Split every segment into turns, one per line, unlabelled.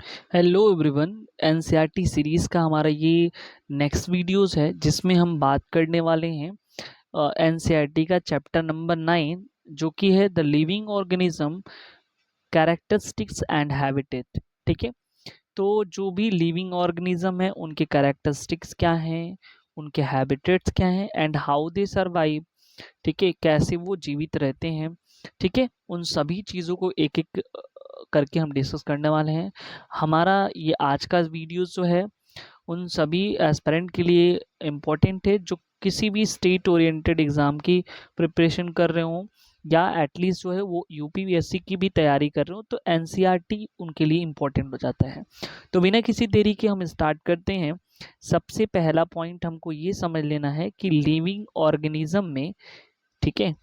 Hello everyone. NCERT series का हमारा ये नेक्स्ट वीडियोस है जिसमें हम बात करने वाले हैं एनसीईआरटी का चैप्टर नंबर 9 जो कि है the living organism characteristics and habitat. ठीक है, तो जो भी लिविंग ऑर्गेनिज्म है उनके कैरेक्टरिस्टिक्स क्या हैं, उनके हैबिटेट्स क्या हैं एंड हाउ दे सर्वाइव। ठीक है, कैसे वो जीवित रहते हैं। ठीक है, उन सभी चीज़ों को एक एक करके हम डिस्कस करने वाले हैं। हमारा ये आज का वीडियो जो है उन सभी एस्पिरेंट के लिए इम्पोर्टेंट है जो किसी भी स्टेट ओरिएंटेड एग्ज़ाम की प्रिपरेशन कर रहे हों या एटलीस्ट जो है वो यूपीपीएससी की भी तैयारी कर रहे हो, तो एनसीईआरटी उनके लिए इम्पोर्टेंट हो जाता है। तो बिना किसी देरी के हम स्टार्ट करते हैं। सबसे पहला पॉइंट हमको ये समझ लेना है कि लिविंग ऑर्गेनिज्म में, ठीक है,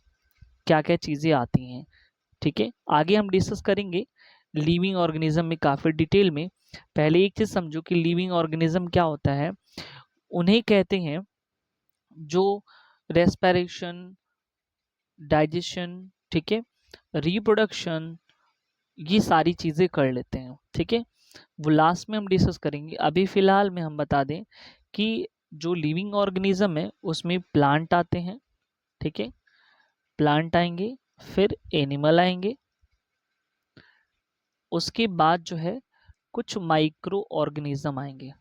क्या क्या चीज़ें आती हैं। ठीक है, आगे हम डिस्कस करेंगे लिविंग ऑर्गेनिज्म में काफ़ी डिटेल में। पहले एक चीज़ समझो कि लिविंग ऑर्गेनिज्म क्या होता है। उन्हें कहते हैं जो रेस्पिरेशन, डाइजेशन, ठीक है, रिप्रोडक्शन, ये सारी चीज़ें कर लेते हैं। ठीक है, वो लास्ट में हम डिस्कस करेंगे। अभी फ़िलहाल में हम बता दें कि जो लिविंग ऑर्गेनिज्म है उसमें प्लांट आते हैं। ठीक है, प्लांट आएंगे, फिर एनिमल आएंगे, उसके बाद जो है कुछ माइक्रो ऑर्गेनिज्म आएंगे।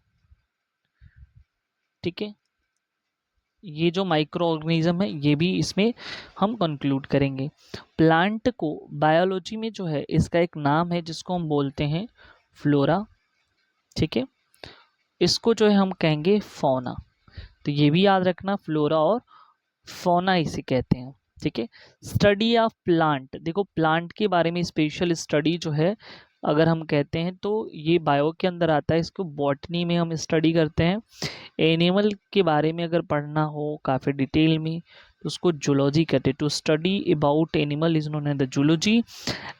ठीक है, ये जो माइक्रो ऑर्गेनिज्म है ये भी इसमें हम कंक्लूड करेंगे। प्लांट को बायोलॉजी में जो है इसका एक नाम है जिसको हम बोलते हैं फ्लोरा। ठीक है, इसको जो है हम कहेंगे फौना। तो ये भी याद रखना, फ्लोरा और फौना इसे कहते हैं। ठीक है, स्टडी ऑफ प्लांट, देखो प्लांट के बारे में स्पेशल स्टडी जो है अगर हम कहते हैं तो ये बायो के अंदर आता है, इसको बॉटनी में हम स्टडी करते हैं। एनिमल के बारे में अगर पढ़ना हो काफ़ी डिटेल में तो उसको जूलॉजी कहते हैं। To study about animal is known as the zoology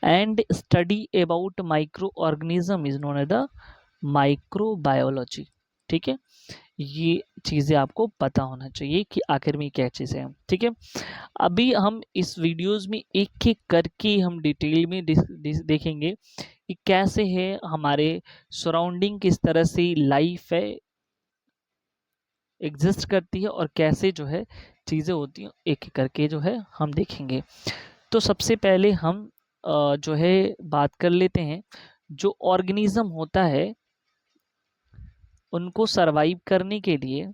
and study about microorganism is known as the microbiology. ठीक है, ये चीज़ें आपको पता होना चाहिए कि आखिर में क्या चीज़ें हैं। ठीक है, अभी हम इस वीडियोस में एक एक करके हम डिटेल में देखेंगे कि कैसे है हमारे सराउंडिंग, किस तरह से लाइफ है एग्जिस्ट करती है और कैसे जो है चीज़ें होती हैं, एक एक करके जो है हम देखेंगे। तो सबसे पहले हम जो है बात कर लेते हैं। जो ऑर्गेनिज्म होता है उनको सरवाइव करने के लिए,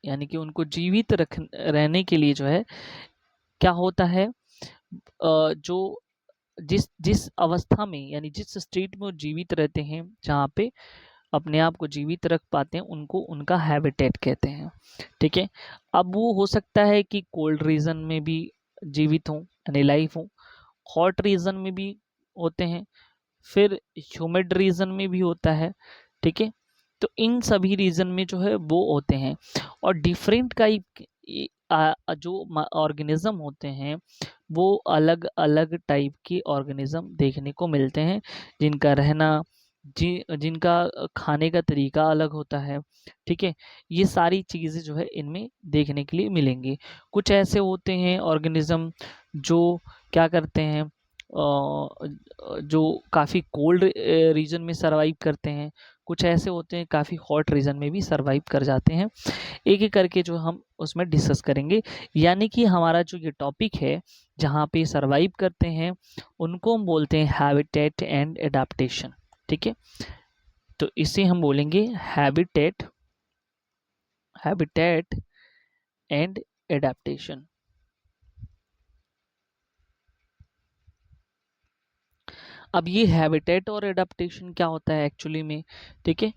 यानी कि उनको जीवित रहने के लिए जो है क्या होता है, जो जिस जिस अवस्था में यानी जिस स्टेट में वो जीवित रहते हैं, जहाँ पे अपने आप को जीवित रख पाते हैं, उनको उनका हैबिटेट कहते हैं। ठीक है, अब वो हो सकता है कि कोल्ड रीजन में भी जीवित हों यानी लाइफ हो, हॉट रीजन में भी होते हैं, फिर ह्यूमिड रीजन में भी होता है। ठीक है, तो इन सभी रीजन में जो है वो होते हैं। और डिफरेंट टाइप जो ऑर्गेनिज्म होते हैं वो अलग अलग टाइप के ऑर्गेनिज्म देखने को मिलते हैं, जिनका रहना, जिनका खाने का तरीका अलग होता है। ठीक है, ये सारी चीज़ें जो है इनमें देखने के लिए मिलेंगी। कुछ ऐसे होते हैं ऑर्गेनिज्म जो क्या करते हैं, जो काफ़ी कोल्ड रीजन में सरवाइव करते हैं, कुछ ऐसे होते हैं काफ़ी हॉट रीजन में भी सरवाइव कर जाते हैं। एक एक करके जो हम उसमें डिस्कस करेंगे। यानी कि हमारा जो ये टॉपिक है जहाँ पे सरवाइव करते हैं उनको हम बोलते हैं हैबिटेट एंड एडाप्टेशन। ठीक है, तो इसे हम बोलेंगे हैबिटेट, हैबिटेट एंड एडाप्टेशन। अब ये हैबिटेट और एडाप्टेशन क्या होता है एक्चुअली में। ठीक है,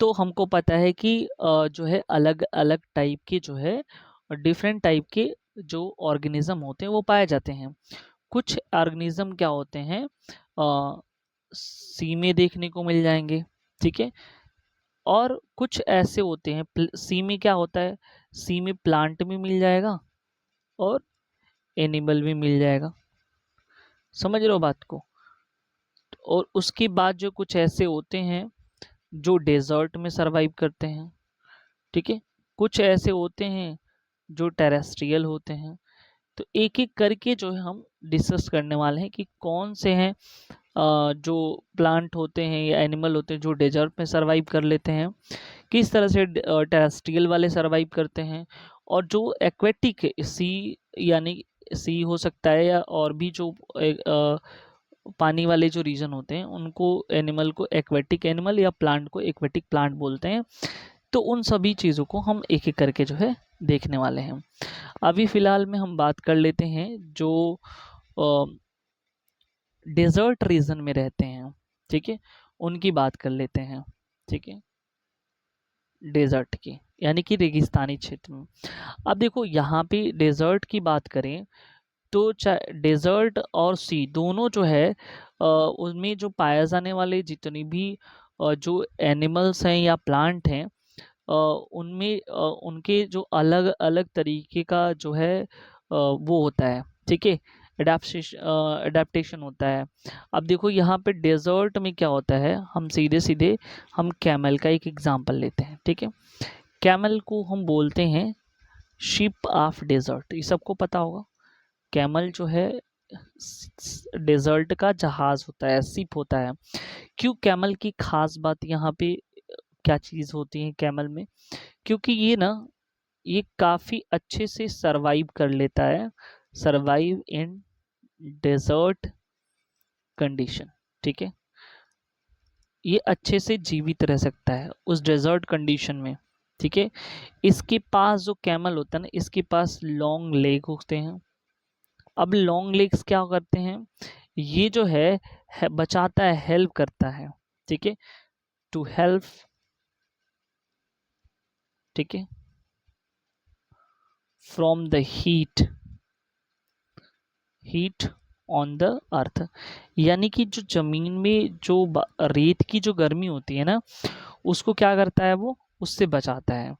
तो हमको पता है कि जो है अलग अलग टाइप के जो है डिफरेंट टाइप के जो ऑर्गेनिज्म होते हैं वो पाए जाते हैं। कुछ ऑर्गेनिज्म क्या होते हैं, सी में देखने को मिल जाएंगे। ठीक है, और कुछ ऐसे होते हैं सी में क्या होता है, सी में प्लांट भी मिल जाएगा और एनिमल भी मिल जाएगा। समझ रहे हो बात को। और उसके बाद जो कुछ ऐसे होते हैं जो डेजर्ट में सरवाइव करते हैं। ठीक है, कुछ ऐसे होते हैं जो टेरेस्ट्रियल होते हैं। तो एक एक करके जो है हम डिस्कस करने वाले हैं कि कौन से हैं जो प्लांट होते हैं या एनिमल होते हैं जो डेजर्ट में सरवाइव कर लेते हैं, किस तरह से टेरेस्ट्रियल वाले सरवाइव करते हैं, और जो एक्वेटिक सी, यानी सी हो सकता है या और भी जो पानी वाले जो रीजन होते हैं उनको, एनिमल को एक्वेटिक एनिमल या प्लांट को एक्वेटिक प्लांट बोलते हैं। तो उन सभी चीज़ों को हम एक एक करके जो है देखने वाले हैं। अभी फ़िलहाल में हम बात कर लेते हैं जो डेजर्ट रीजन में रहते हैं, ठीक है, उनकी बात कर लेते हैं, ठीक है, डेजर्ट की, यानी कि रेगिस्तानी क्षेत्र में। अब देखो यहाँ पे डेजर्ट की बात करें तो डेजर्ट और सी दोनों जो है उनमें जो पाए जाने वाले जितनी भी जो एनिमल्स हैं या प्लांट हैं, उनमें उनके जो अलग अलग तरीके का जो है वो होता है, ठीक है, एडाप्टेशन होता है। अब देखो यहाँ पे डेजर्ट में क्या होता है, हम सीधे सीधे हम कैमल का एक एग्जांपल लेते हैं, ठीक है। कैमल को हम बोलते हैं शिप ऑफ डेजर्ट, ये सबको पता होगा। कैमल जो है डेजर्ट का जहाज होता है, शिप होता है। क्यों कैमल की खास बात यहाँ पे क्या चीज़ होती है कैमल में, क्योंकि ये ना, ये काफ़ी अच्छे से सरवाइव कर लेता है, सरवाइव इन डेजर्ट कंडीशन, ठीक है, ये अच्छे से जीवित रह सकता है उस डेजर्ट कंडीशन में, ठीक है। इसके पास जो कैमल होता है ना, इसके पास लॉन्ग लेग होते हैं। अब लॉन्ग लेग्स क्या करते हैं, ये जो है बचाता है, हेल्प करता है, ठीक है, टू हेल्प, ठीक है, from the heat on the earth, यानी कि जो जमीन में जो रेत की जो गर्मी होती है ना, उसको क्या करता है, वो उससे बचाता है,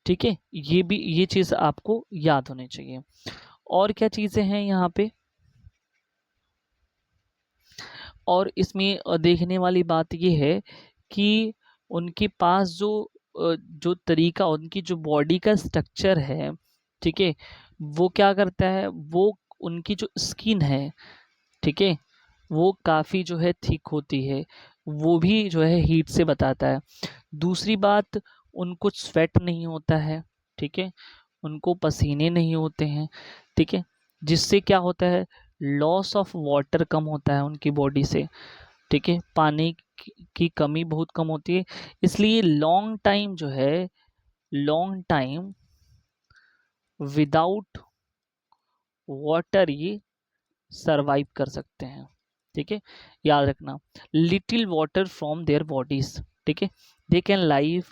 ठीक है। ये भी, ये चीज आपको याद होनी चाहिए। और क्या चीजें हैं यहाँ पे, और इसमें देखने वाली बात ये है कि उनके पास जो तरीका, उनकी जो बॉडी का स्ट्रक्चर है, ठीक है, वो क्या करता है, वो उनकी जो स्किन है, ठीक है, वो काफ़ी जो है थिक होती है, वो भी जो है हीट से बताता है। दूसरी बात, उनको स्वेट नहीं होता है, ठीक है, उनको पसीने नहीं होते हैं, ठीक है, जिससे क्या होता है, लॉस ऑफ वाटर कम होता है उनकी बॉडी से, ठीक है, पानी की कमी बहुत कम होती है, इसलिए लॉन्ग टाइम जो है, लॉन्ग टाइम विदाउट वाटर ये सरवाइव कर सकते हैं, ठीक है, याद रखना, little water from their bodies, ठीक है, they can live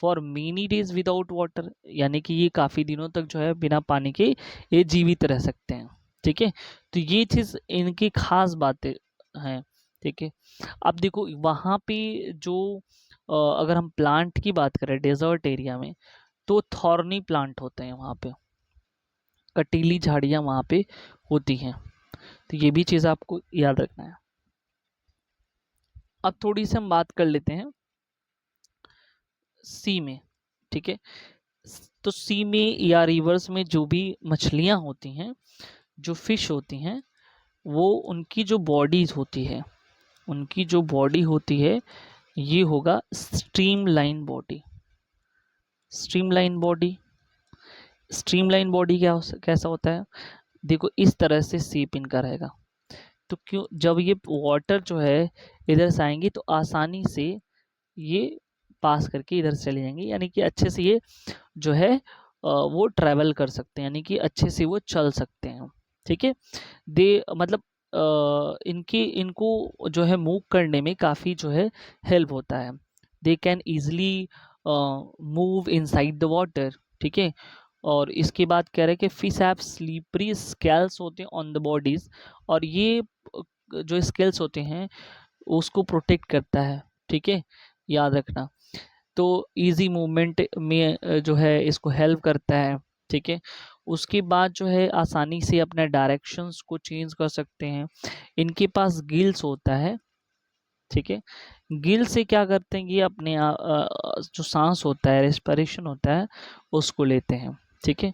for many days without water, यानी कि ये काफ़ी दिनों तक जो है बिना पानी के ये जीवित रह सकते हैं, ठीक है। तो ये चीज़ इनकी खास बातें हैं, ठीक है। अब देखो वहाँ पे जो अगर हम प्लांट की बात करें डेजर्ट एरिया में, तो थॉर्नी प्लांट होते हैं वहाँ पे, कटीली झाड़ियाँ वहाँ पे होती हैं, तो ये भी चीज़ आपको याद रखना है। अब थोड़ी सी हम बात कर लेते हैं सी में, ठीक है। तो सी में या रिवर्स में जो भी मछलियाँ होती हैं, जो फिश होती हैं, वो उनकी जो बॉडीज होती है, उनकी जो बॉडी होती है, ये होगा streamline body. Streamline body, streamline body कैसा होता है, देखो इस तरह से शेप इनका रहेगा। तो क्यों, जब ये वाटर जो है इधर से आएंगी तो आसानी से ये पास करके इधर से चले जाएंगे, यानी कि अच्छे से ये जो है वो ट्रैवल कर सकते हैं, यानी कि अच्छे से वो चल सकते हैं, ठीक है। दे मतलब इनको जो है मूव करने में काफ़ी जो है हेल्प होता है। They can easily move inside the water, ठीक है। और इसके बाद कह रहे हैं कि फिश हैव स्लीपरी स्केल्स होते हैं ऑन द बॉडीज, और ये जो स्केल्स होते हैं उसको प्रोटेक्ट करता है, ठीक है, याद रखना। तो इजी मूवमेंट में जो है इसको हेल्प करता है, ठीक है। उसके बाद जो है आसानी से अपने डायरेक्शंस को चेंज कर सकते हैं। इनके पास गिल्स होता है, ठीक है, गिल से क्या करते हैं, ये अपने जो सांस होता है, रेस्पिरेशन होता है, उसको लेते हैं, ठीक है।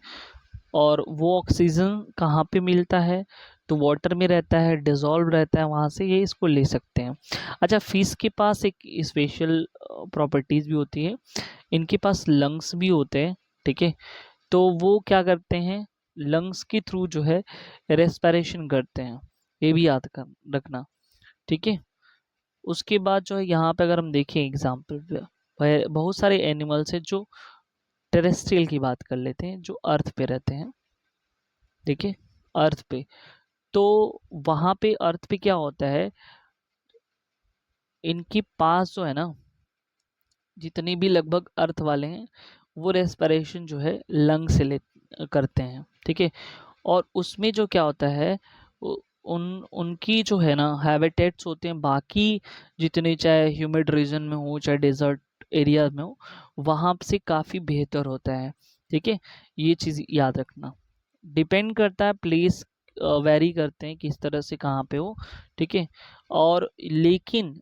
और वो ऑक्सीजन कहाँ पे मिलता है, तो वाटर में रहता है, डिजॉल्व रहता है, वहाँ से ये इसको ले सकते हैं। अच्छा, फिश के पास एक स्पेशल प्रॉपर्टीज भी होती है, इनके पास लंग्स भी होते हैं, ठीक है। तो वो क्या करते हैं, लंग्स के थ्रू जो है रेस्पिरेशन करते हैं, ये भी याद कर रखना, ठीक है। उसके बाद जो है यहाँ पे अगर हम देखें एग्जाम्पल पे, बहुत सारे एनिमल्स हैं जो टेरेस्ट्रियल की बात कर लेते हैं, जो अर्थ पे रहते हैं, देखिए अर्थ पे। तो वहाँ पे अर्थ पे क्या होता है, इनके पास जो है ना, जितने भी लगभग अर्थ वाले हैं वो रेस्पिरेशन जो है लंग से ले करते हैं, ठीक है। और उसमें जो क्या होता है, उनकी जो है ना हैबिटेट्स होते हैं, बाकी जितने चाहे ह्यूमिड रीजन में हो चाहे डेजर्ट एरिया में हो, वहाँ से काफ़ी बेहतर होता है, ठीक है। ये चीज़ याद रखना, डिपेंड करता है प्लेस, वेरी करते हैं किस तरह से कहाँ पे हो, ठीक है। और लेकिन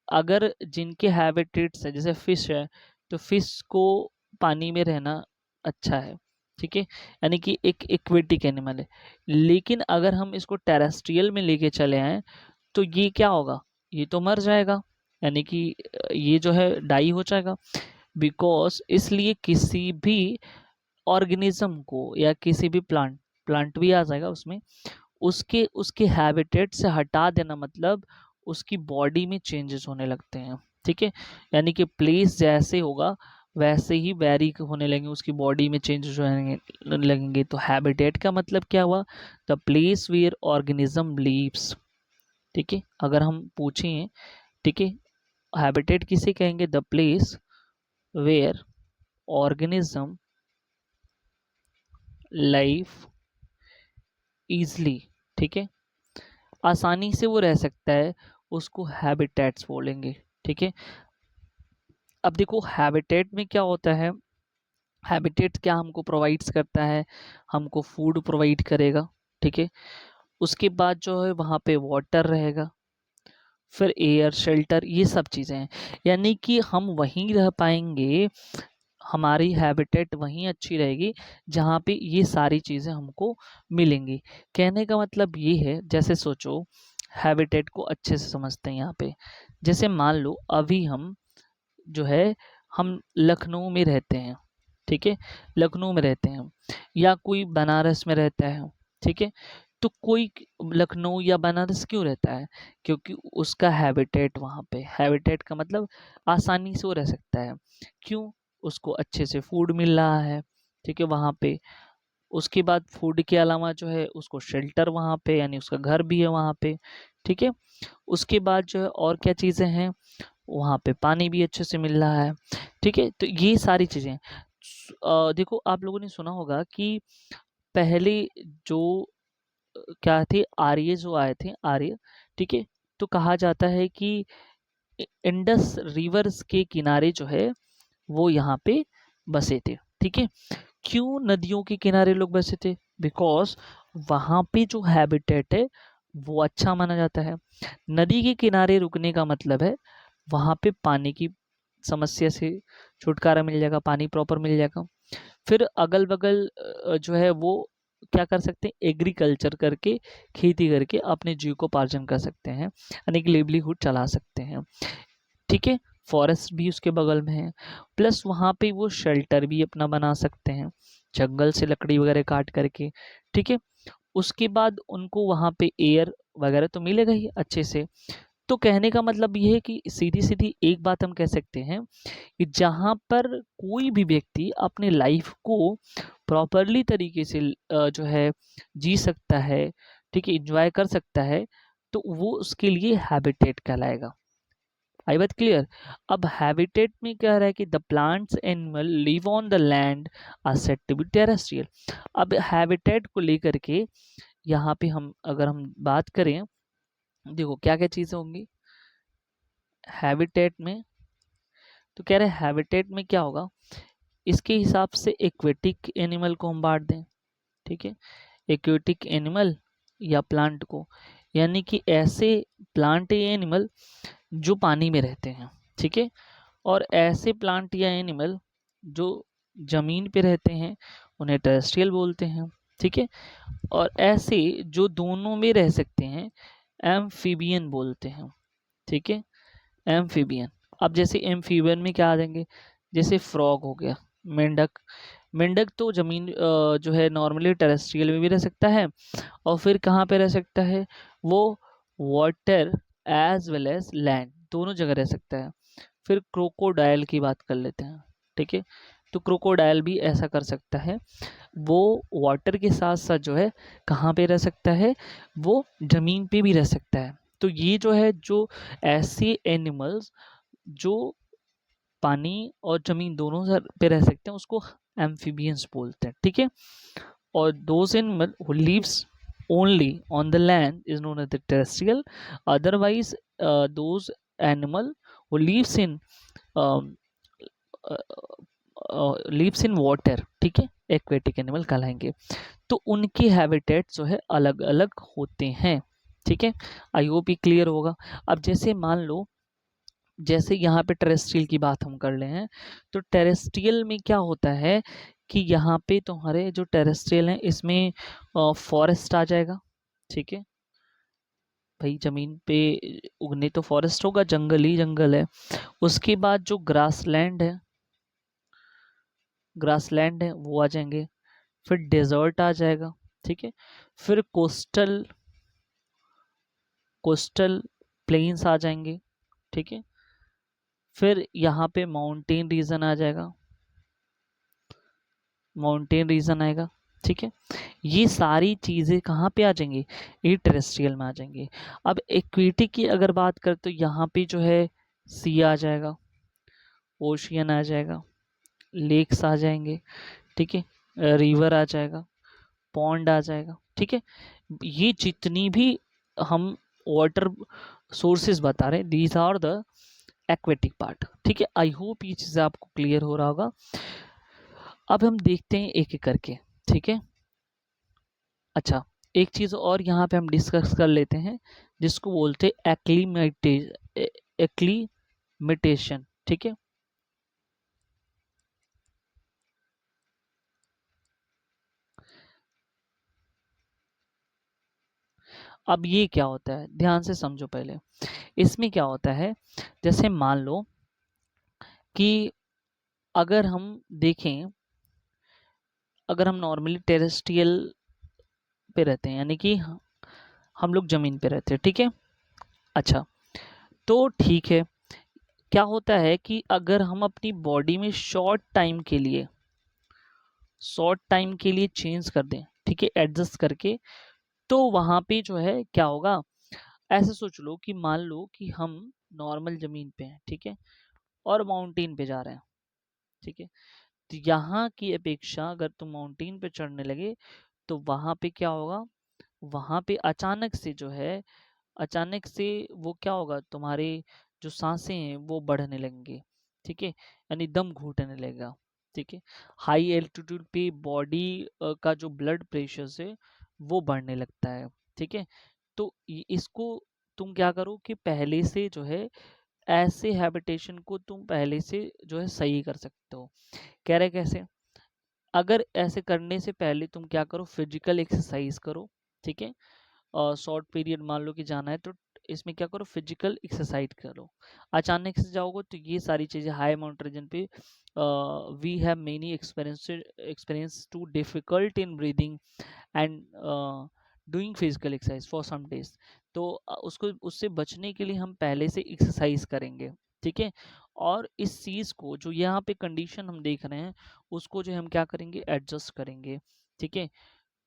अगर जिनके हैबिटेट्स है, जैसे फिश है, तो फिश को पानी में रहना अच्छा है, ठीक है, यानी कि एक एक्वेटिक एनिमल है। लेकिन अगर हम इसको टेरेस्ट्रियल में लेके चले आए तो ये क्या होगा, ये तो मर जाएगा, यानी कि ये जो है डाई हो जाएगा। बिकॉज इसलिए किसी भी ऑर्गेनिज्म को या किसी भी प्लांट, प्लांट भी आ जाएगा उसमें, उसके उसके हैबिटेट से हटा देना मतलब उसकी बॉडी में चेंजेस होने लगते हैं, ठीक है। यानी कि प्लेस जैसे होगा वैसे ही वेरी होने लगेंगे, उसकी बॉडी में चेंजेस होने लगेंगे। तो हैबिटेट का मतलब क्या हुआ, the place where organism lives, ठीक है। अगर हम पूछें, ठीक है, हैबिटेट किसे कहेंगे, the place where organism life easily, ठीक है, आसानी से वो रह सकता है, उसको हैबिटेट्स बोलेंगे, ठीक है। अब देखो हैबिटेट में क्या होता है, हैबिटेट क्या हमको प्रोवाइड्स करता है, हमको फूड प्रोवाइड करेगा, ठीक है। उसके बाद जो है वहाँ पे वाटर रहेगा, फिर एयर, शेल्टर, ये सब चीज़ें हैं, यानी कि हम वहीं रह पाएंगे, हमारी हैबिटेट वहीं अच्छी रहेगी जहाँ पे ये सारी चीज़ें हमको मिलेंगी। कहने का मतलब ये है, जैसे सोचो हैबिटेट को अच्छे से समझते हैं यहाँ पे, जैसे मान लो अभी हम जो है हम लखनऊ में रहते हैं, ठीक है, लखनऊ में रहते हैं, या कोई बनारस में रहता है, ठीक है। तो कोई लखनऊ या बनारस क्यों रहता है, क्योंकि उसका हैबिटेट वहाँ पे, हैबिटेट का मतलब आसानी से वो रह सकता है, क्यों, उसको अच्छे से फूड मिल रहा है, ठीक है, वहाँ पे। उसके बाद फूड के अलावा जो है उसको शेल्टर वहाँ पे, यानी उसका घर भी है वहाँ पे, ठीक है। उसके बाद जो है और क्या चीज़ें हैं, वहाँ पे पानी भी अच्छे से मिल रहा है, ठीक है। तो ये सारी चीज़ें देखो आप लोगों ने सुना होगा कि पहले जो क्या थे, आर्य जो आए थे, आर्य, ठीक है। तो कहा जाता है कि इंडस रिवर्स के किनारे जो है वो यहाँ पे बसे थे, ठीक है। क्यों नदियों के किनारे लोग बसे थे, बिकॉज वहाँ पे जो हैबिटेट है वो अच्छा माना जाता है। नदी के किनारे रुकने का मतलब है वहाँ पे पानी की समस्या से छुटकारा मिल जाएगा, पानी प्रॉपर मिल जाएगा। फिर अगल बगल जो है वो क्या कर सकते हैं, एग्रीकल्चर करके, खेती करके अपने जीविकोपार्जन कर सकते हैं, यानी कि लिवलीहुड चला सकते हैं, ठीक है। फॉरेस्ट भी उसके बगल में है, प्लस वहाँ पे वो शेल्टर भी अपना बना सकते हैं जंगल से लकड़ी वगैरह काट करके, ठीक है। उसके बाद उनको वहाँ पे एयर वगैरह तो मिलेगा ही अच्छे से। तो कहने का मतलब ये है कि सीधी सीधी एक बात हम कह सकते हैं कि जहाँ पर कोई भी व्यक्ति अपने लाइफ को प्रॉपरली तरीके से जो है जी सकता है, ठीक है, एंजॉय कर सकता है, तो वो उसके लिए हैबिटेट कहलाएगा। आई बात क्लियर। अब हैबिटेट में कह रहा है कि the plants animal live on the land are said to be terrestrial. अब हैबिटेट को लेकर के यहाँ पे हम अगर हम बात करें, देखो क्या क्या चीज़ें होंगी हैबिटेट में, तो कह रहे हैं हैबिटेट में क्या होगा, इसके हिसाब से एक्वेटिक एनिमल को हम बांट दें, ठीक है, एक्वेटिक एनिमल या प्लांट को, यानी कि ऐसे प्लांट या एनिमल जो पानी में रहते हैं, ठीक है, और ऐसे प्लांट या एनिमल जो जमीन पे रहते हैं उन्हें टेरेस्ट्रियल बोलते हैं, ठीक है। और ऐसे जो दोनों में रह सकते हैं एम्फीबियन बोलते हैं, ठीक है, एम्फीबियन। अब जैसे एम्फीबियन में क्या आ जाएंगे, जैसे फ्रॉग हो गया, मेंढक। मेंढक तो जमीन जो है नॉर्मली टेरेस्ट्रियल में भी रह सकता है, और फिर कहाँ पे रह सकता है वो, water as well as land, दोनों जगह रह सकता है। फिर क्रोकोडाइल की बात कर लेते हैं, ठीक है। तो क्रोकोडाइल भी ऐसा कर सकता है, वो वाटर के साथ साथ जो है कहाँ पे रह सकता है, वो जमीन पे भी रह सकता है। तो ये जो है, जो ऐसे एनिमल्स जो पानी और जमीन दोनों पे रह सकते हैं, उसको एम्फीबियंस बोलते हैं, ठीक है। और those animal who lives only on the land is known as the terrestrial. Otherwise those animal who um, lives in water, ठीक है, एक्वेटिक एनिमल कहलाएंगे। तो उनके हैबिटेट जो है अलग अलग होते हैं, ठीक है। आई होप ये क्लियर होगा। अब जैसे मान लो, जैसे यहाँ पे टेरेस्ट्रियल की बात हम कर रहे हैं, तो टेरेस्ट्रियल में क्या होता है कि यहाँ पे तुम्हारे जो टेरेस्ट्रियल हैं इसमें फॉरेस्ट आ जाएगा, ठीक है। भाई जमीन पे उगने तो फॉरेस्ट होगा, जंगल ही जंगल है। उसके बाद जो ग्रासलैंड है वो आ जाएंगे। फिर डेजर्ट आ जाएगा, ठीक है। फिर कोस्टल प्लेन्स आ जाएंगे, ठीक है। फिर यहाँ पे माउंटेन रीजन आ जाएगा, माउंटेन रीजन आएगा, ठीक है। ये सारी चीज़ें कहाँ पे आ जाएंगी, ये टेरेस्ट्रियल में आ जाएंगी। अब एक्वेटिक की अगर बात करें तो यहाँ पे जो है सी आ जाएगा, ओशियन आ जाएगा, लेक्स आ जाएंगे, ठीक है, रिवर आ जाएगा, पॉन्ड आ जाएगा, ठीक है। ये जितनी भी हम वाटर सोर्सेज बता रहे हैं, these are the aquatic part, ठीक है। आई होप ये चीज़ें आपको क्लियर हो रहा होगा। अब हम देखते हैं एक एक करके, ठीक है। अच्छा, एक चीज़ और यहाँ पे हम डिस्कस कर लेते हैं, जिसको बोलते हैं एक्लीमेटेशन, ठीक है। अब ये क्या होता है, ध्यान से समझो पहले। इसमें क्या होता है, जैसे मान लो कि अगर हम देखें, अगर हम नॉर्मली टेरेस्ट्रियल पे रहते हैं, यानी कि हम लोग ज़मीन पे रहते हैं, ठीक है। अच्छा, तो ठीक है, क्या होता है कि अगर हम अपनी बॉडी में शॉर्ट टाइम के लिए चेंज कर दें, ठीक है, एडजस्ट करके, तो वहाँ पे जो है क्या होगा, ऐसे सोच लो कि मान लो कि हम नॉर्मल ज़मीन पे हैं, ठीक है, और माउंटेन पे जा रहे हैं, ठीक है। तो यहाँ की अपेक्षा अगर तुम माउंटेन पे चढ़ने लगे, तो वहाँ पे क्या होगा, वहाँ पे अचानक से वो क्या होगा, तुम्हारे जो सांसें हैं वो बढ़ने लगेंगे, ठीक है, यानी दम घुटने लगेगा, ठीक है। हाई एल्टीट्यूड पे बॉडी का जो ब्लड प्रेशर है वो बढ़ने लगता है, ठीक है। तो इसको तुम क्या करो कि पहले से जो है ऐसे हैबिटेशन को तुम पहले से जो है सही कर सकते हो। कह रहे कैसे, अगर ऐसे करने से पहले तुम क्या करो, फिजिकल एक्सरसाइज करो, ठीक है। शॉर्ट पीरियड मान लो कि जाना है, तो इसमें क्या करो, फिजिकल एक्सरसाइज करो। अचानक से जाओगे तो ये सारी चीज़ें हाई माउंट रीजन पे, we have many experience to difficult in breathing and doing physical exercise for some days. तो उसको उससे बचने के लिए हम पहले से एक्सरसाइज करेंगे, ठीक है। और इस चीज़ को जो यहाँ पे कंडीशन हम देख रहे हैं, उसको जो हम क्या करेंगे, एडजस्ट करेंगे, ठीक है।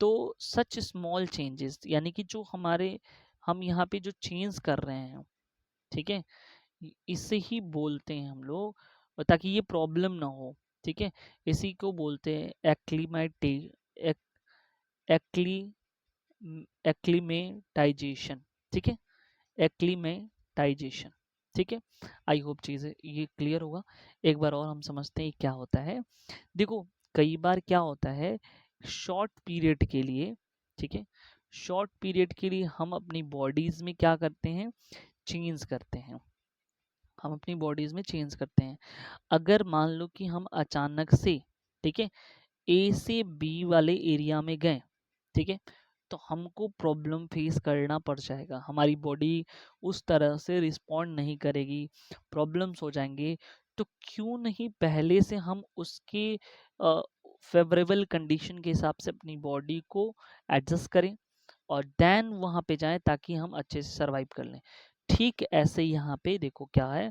तो सच स्मॉल चेंजेस, यानी कि जो हम यहाँ पे जो चेंज कर रहे हैं, ठीक है, इसे ही बोलते हैं हम लोग, और ताकि ये प्रॉब्लम ना हो, ठीक है। इसी को बोलते हैं एक्ली एक्लीमेटाइजेशन, ठीक है, एक्लीमेटाइजेशन, ठीक है। आई होप चीज़ें ये क्लियर होगा। एक बार और हम समझते हैं क्या होता है। देखो, कई बार क्या होता है, शॉर्ट पीरियड के लिए, ठीक है, शॉर्ट पीरियड के लिए हम अपनी बॉडीज में क्या करते हैं, चेंज करते हैं, हम अपनी बॉडीज में चेंज करते हैं। अगर मान लो कि हम अचानक से, ठीक है, ए से बी वाले एरिया में गए, ठीक है। तो हमको प्रॉब्लम फेस करना पड़ जाएगा, हमारी बॉडी उस तरह से रिस्पॉन्ड नहीं करेगी, प्रॉब्लम्स हो जाएंगे। तो क्यों नहीं पहले से हम उसके फेवरेबल कंडीशन के हिसाब से अपनी बॉडी को एडजस्ट करें और देन वहाँ पे जाएं ताकि हम अच्छे से सरवाइव कर लें। ठीक ऐसे ही यहाँ पे देखो क्या है,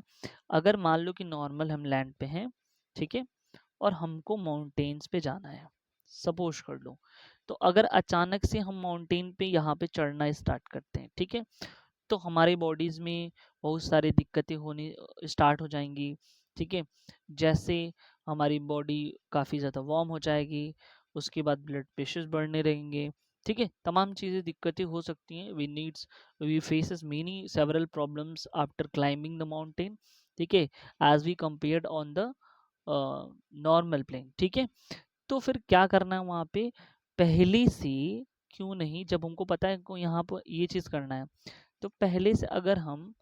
अगर मान लो कि नॉर्मल हम लैंड पे हैं, ठीक है, और हमको माउंटेन्स पे जाना है, सपोज कर लो। तो अगर अचानक से हम माउंटेन पे यहाँ पे चढ़ना स्टार्ट करते हैं, ठीक है, तो हमारे बॉडीज में बहुत सारी दिक्कतें होनी स्टार्ट हो जाएंगी। ठीक है, जैसे हमारी बॉडी काफ़ी ज़्यादा वार्म हो जाएगी, उसके बाद ब्लड प्रेशर बढ़ने रहेंगे। ठीक है, तमाम चीज़ें दिक्कतें हो सकती हैं। We faces many several problems after climbing the mountain. ठीक है, as we compared on the normal plain. ठीक है, तो फिर क्या करना है वहाँ पे, पहले से क्यों नहीं, जब हमको पता है को यहाँ पर ये चीज़ करना है, तो पहले से अगर हम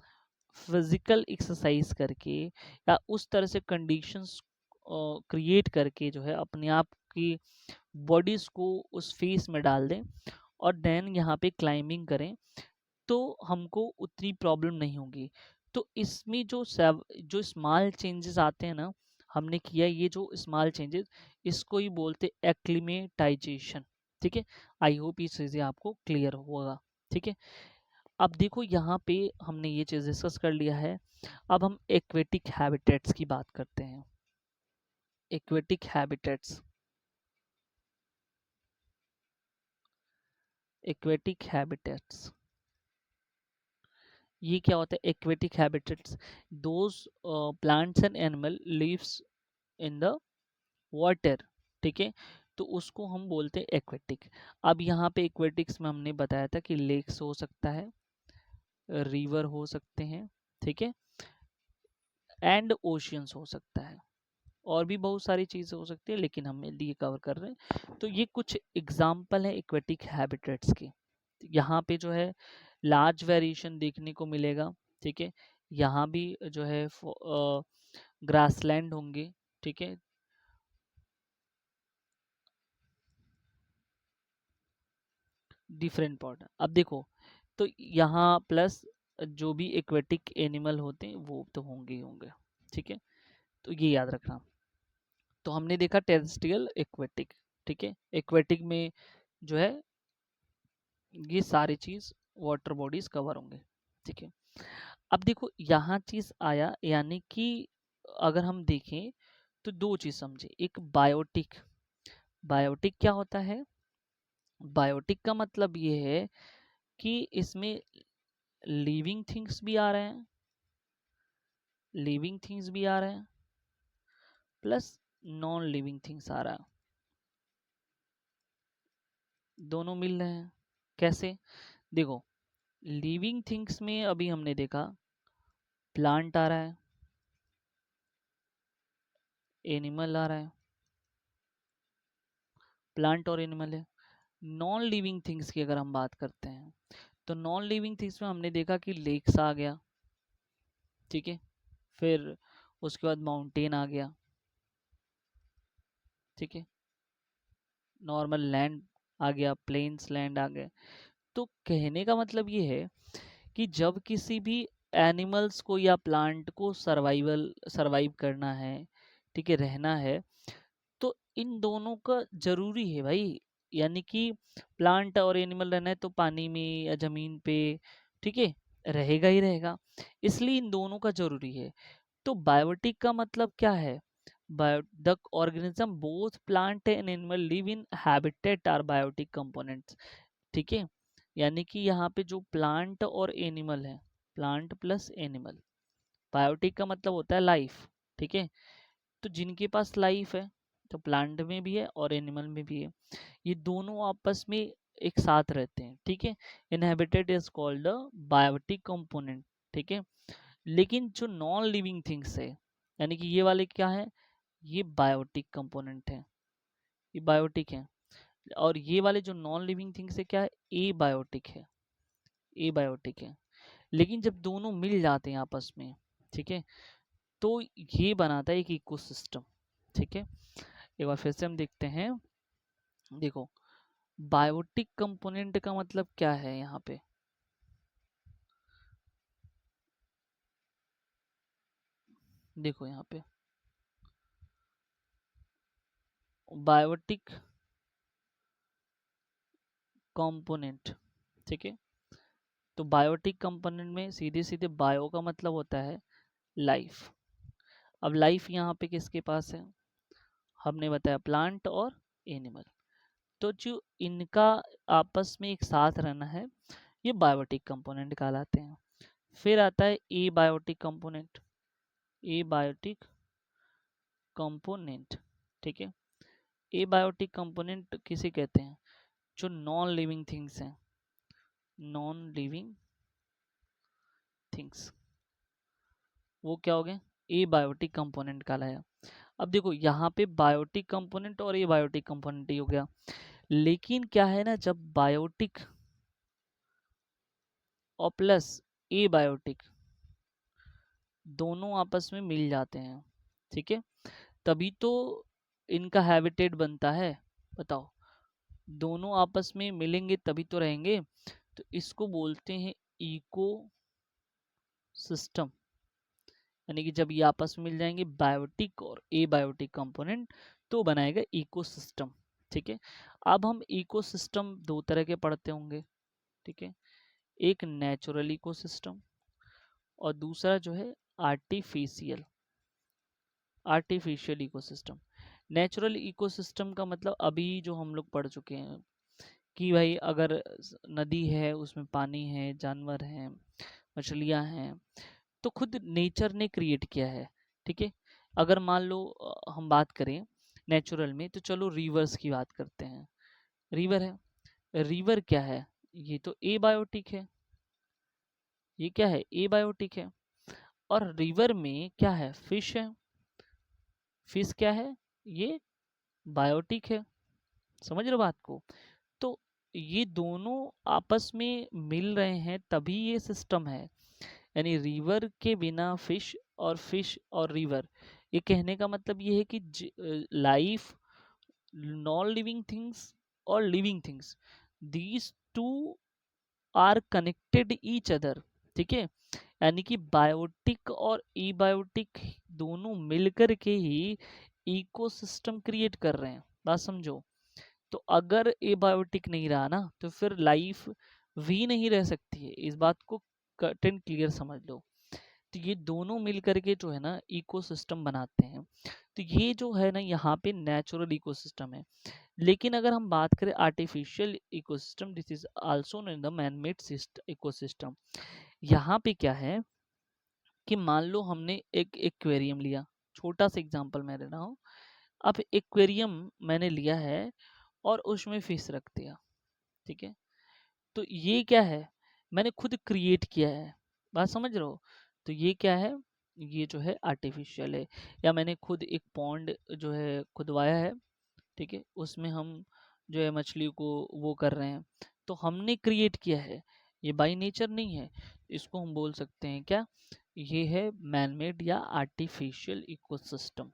फिजिकल एक्सरसाइज करके या उस तरह से कंडीशंस क्रिएट करके जो है अपने आप की बॉडीज को उस फेस में डाल दें और देन यहाँ पे क्लाइंबिंग करें, तो हमको उतनी प्रॉब्लम नहीं होगी। तो इसमें जो स्मॉल चेंजेस आते हैं ना, हमने किया ये जो स्मॉल चेंजेस, इसको ही बोलते एक्लिमेटाइजेशन। ठीक है, आई होप ये चीज़ें आपको क्लियर होगा। ठीक है, अब देखो यहाँ पे हमने ये चीज़ डिस्कस कर लिया है। अब हम एक्वेटिक हैबिटेट्स की बात करते हैं। एक्वेटिक हैबिटेट्स, एक्वेटिक हैबिटेट्स, ये क्या होता है? Aquatic habitats, those plants and animal lives in the water. ठीक है, तो उसको हम बोलते हैं एक्वेटिक। अब यहाँ पे एक्वेटिक्स में हमने बताया था कि लेक्स हो सकता है, रिवर हो सकते हैं, ठीक है, एंड ओशियंस हो सकता है, और भी बहुत सारी चीज़ें हो सकती है, लेकिन हम ये कवर कर रहे हैं। तो ये कुछ एग्जाम्पल है एक्वेटिक हैबिटेट्स के। यहाँ पे जो है लार्ज वेरिएशन देखने को मिलेगा। ठीक है, यहाँ भी जो है ग्रासलैंड होंगे। ठीक है, डिफरेंट पॉट। अब देखो, तो यहाँ प्लस जो भी एक्वेटिक एनिमल होते हैं वो तो होंगे ही होंगे। ठीक है, तो ये याद रखना। तो हमने देखा टेरेस्ट्रियल, एक्वेटिक। ठीक है, एक्वेटिक में जो है ये सारी चीज वाटर बॉडीज कवर होंगे। ठीक है, अब देखो यहाँ चीज आया, यानी कि अगर हम देखें तो दो चीज समझे। एक बायोटिक, बायोटिक क्या होता है? बायोटिक का मतलब ये है कि इसमें लिविंग थिंग्स भी आ रहे हैं, लिविंग थिंग्स भी आ रहे हैं, प्लस नॉन लिविंग थिंग्स आ रहा है, दोनों मिल रहे हैं। कैसे? देखो, लिविंग थिंग्स में अभी हमने देखा प्लांट आ रहा है, एनिमल आ रहा है, प्लांट और एनिमल है। नॉन लिविंग थिंग्स की अगर हम बात करते हैं, तो नॉन लिविंग थिंग्स में हमने देखा कि लेक्स आ गया, ठीक है, फिर उसके बाद माउंटेन आ गया, ठीक है, नॉर्मल लैंड आ गया, प्लेन्स लैंड आ गए। तो कहने का मतलब ये है कि जब किसी भी एनिमल्स को या प्लांट को सर्वाइव करना है, ठीक है, रहना है, तो इन दोनों का जरूरी है भाई। यानी कि प्लांट और एनिमल रहना है तो पानी में या जमीन पे, ठीक है, रहेगा ही रहेगा, इसलिए इन दोनों का जरूरी है। तो बायोटिक का मतलब क्या है? Bio the organism both plant and animal live in habitat are biotic components. ठीक है, यानी कि यहाँ पे जो प्लांट और एनिमल है, प्लांट प्लस एनिमल, बायोटिक का मतलब होता है लाइफ। ठीक है, तो जिनके पास लाइफ है, तो प्लांट में भी है और एनिमल में भी है, ये दोनों आपस में एक साथ रहते हैं। ठीक है, इनहेबिटेट इज कॉल्ड बायोटिक कंपोनेंट। ठीक है, लेकिन जो नॉन लिविंग थिंग्स है, यानी कि ये वाले क्या है, ये बायोटिक कंपोनेंट है, ये बायोटिक है। और ये वाले जो नॉन लिविंग थिंग्स है क्या है, ए बायोटिक है, ए बायोटिक है। लेकिन जब दोनों मिल जाते हैं आपस में, ठीक है, तो ये बनाता है एक इकोसिस्टम। ठीक है, एक बार फिर से हम देखते हैं। देखो, बायोटिक कंपोनेंट का मतलब क्या है यहाँ पे? देखो यहाँ पे बायोटिक कंपोनेंट, ठीक है। तो बायोटिक कंपोनेंट में सीधे सीधे बायो का मतलब होता है लाइफ। अब लाइफ यहाँ पे किसके पास है? हमने बताया प्लांट और एनिमल। तो जो इनका आपस में एक साथ रहना है, ये बायोटिक कंपोनेंट कहलाते हैं। फिर आता है ए बायोटिक कंपोनेंट। ए बायोटिक कंपोनेंट, ठीक है। ए बायोटिक कंपोनेंट किसे कहते हैं? जो नॉन लिविंग थिंग्स हैं, नॉन लिविंग थिंग्स, वो क्या हो गए? ए बायोटिक कंपोनेंट कहलाया। अब देखो यहाँ पे बायोटिक कंपोनेंट और ए बायोटिक कंपोनेंट ही हो गया। लेकिन क्या है ना, जब बायोटिक और प्लस ए बायोटिक दोनों आपस में मिल जाते हैं, ठीक है, तभी तो इनका हैबिटेट बनता है। बताओ, दोनों आपस में मिलेंगे तभी तो रहेंगे। तो इसको बोलते हैं इको सिस्टम। यानी कि जब ये आपस में मिल जाएंगे बायोटिक और ए बायोटिक कंपोनेंट, तो बनाएगा इकोसिस्टम, ठीक है। अब हम इकोसिस्टम दो तरह के पढ़ते होंगे, ठीक है। एक नेचुरल इकोसिस्टम और दूसरा जो है artificial artificial ecosystem. Natural ecosystem का मतलब अभी जो हम लोग पढ़ चुके हैं कि भाई अगर नदी है, उसमें पानी है, जानवर हैं, मछलियां हैं, तो खुद नेचर ने क्रिएट किया है, ठीक है। अगर मान लो हम बात करें नेचुरल में, तो चलो रिवर्स की बात करते हैं। रिवर है, रिवर क्या है? ये तो ए बायोटिक है। ये क्या है? ए बायोटिक है। और रिवर में क्या है? फिश है। फिश क्या है? ये बायोटिक है। समझ रहे हो बात को? तो ये दोनों आपस में मिल रहे हैं तभी ये सिस्टम है। यानी रिवर के बिना फिश, और फिश और रिवर, ये कहने का मतलब ये है कि लाइफ, नॉन लिविंग थिंग्स और living things, these two are connected each other, ठीक है। यानी कि बायोटिक और एबायोटिक दोनों मिलकर के ही इकोसिस्टम क्रिएट कर रहे हैं। बात समझो। तो अगर एबायोटिक नहीं रहा ना, तो फिर लाइफ भी नहीं रह सकती है। इस बात को कट एंड क्लियर समझ लो। तो ये दोनों मिल करके जो है ना इकोसिस्टम बनाते हैं। तो ये जो है ना यहाँ पे नेचुरल इकोसिस्टम है। लेकिन अगर हम बात करें artificial ecosystem, this is also known the man made ecosystem. यहाँ पे क्या है कि मान लो हमने एक एक्वेरियम लिया, छोटा सा एग्जांपल मैं दे रहा हूँ। अब एक्वेरियम मैंने लिया है और उसमें फिश रख दिया, ठीक है। तो ये क्या है? मैंने खुद क्रिएट किया है। बात समझ रहे हो? तो ये क्या है? ये जो है आर्टिफिशियल है। या मैंने खुद एक पॉन्ड जो है खुदवाया है, ठीक है, उसमें हम जो है मछली को वो कर रहे हैं, तो हमने क्रिएट किया है। ये बाय नेचर नहीं है। इसको हम बोल सकते हैं क्या? ये है मैनमेड या आर्टिफिशियल इकोसिस्टम।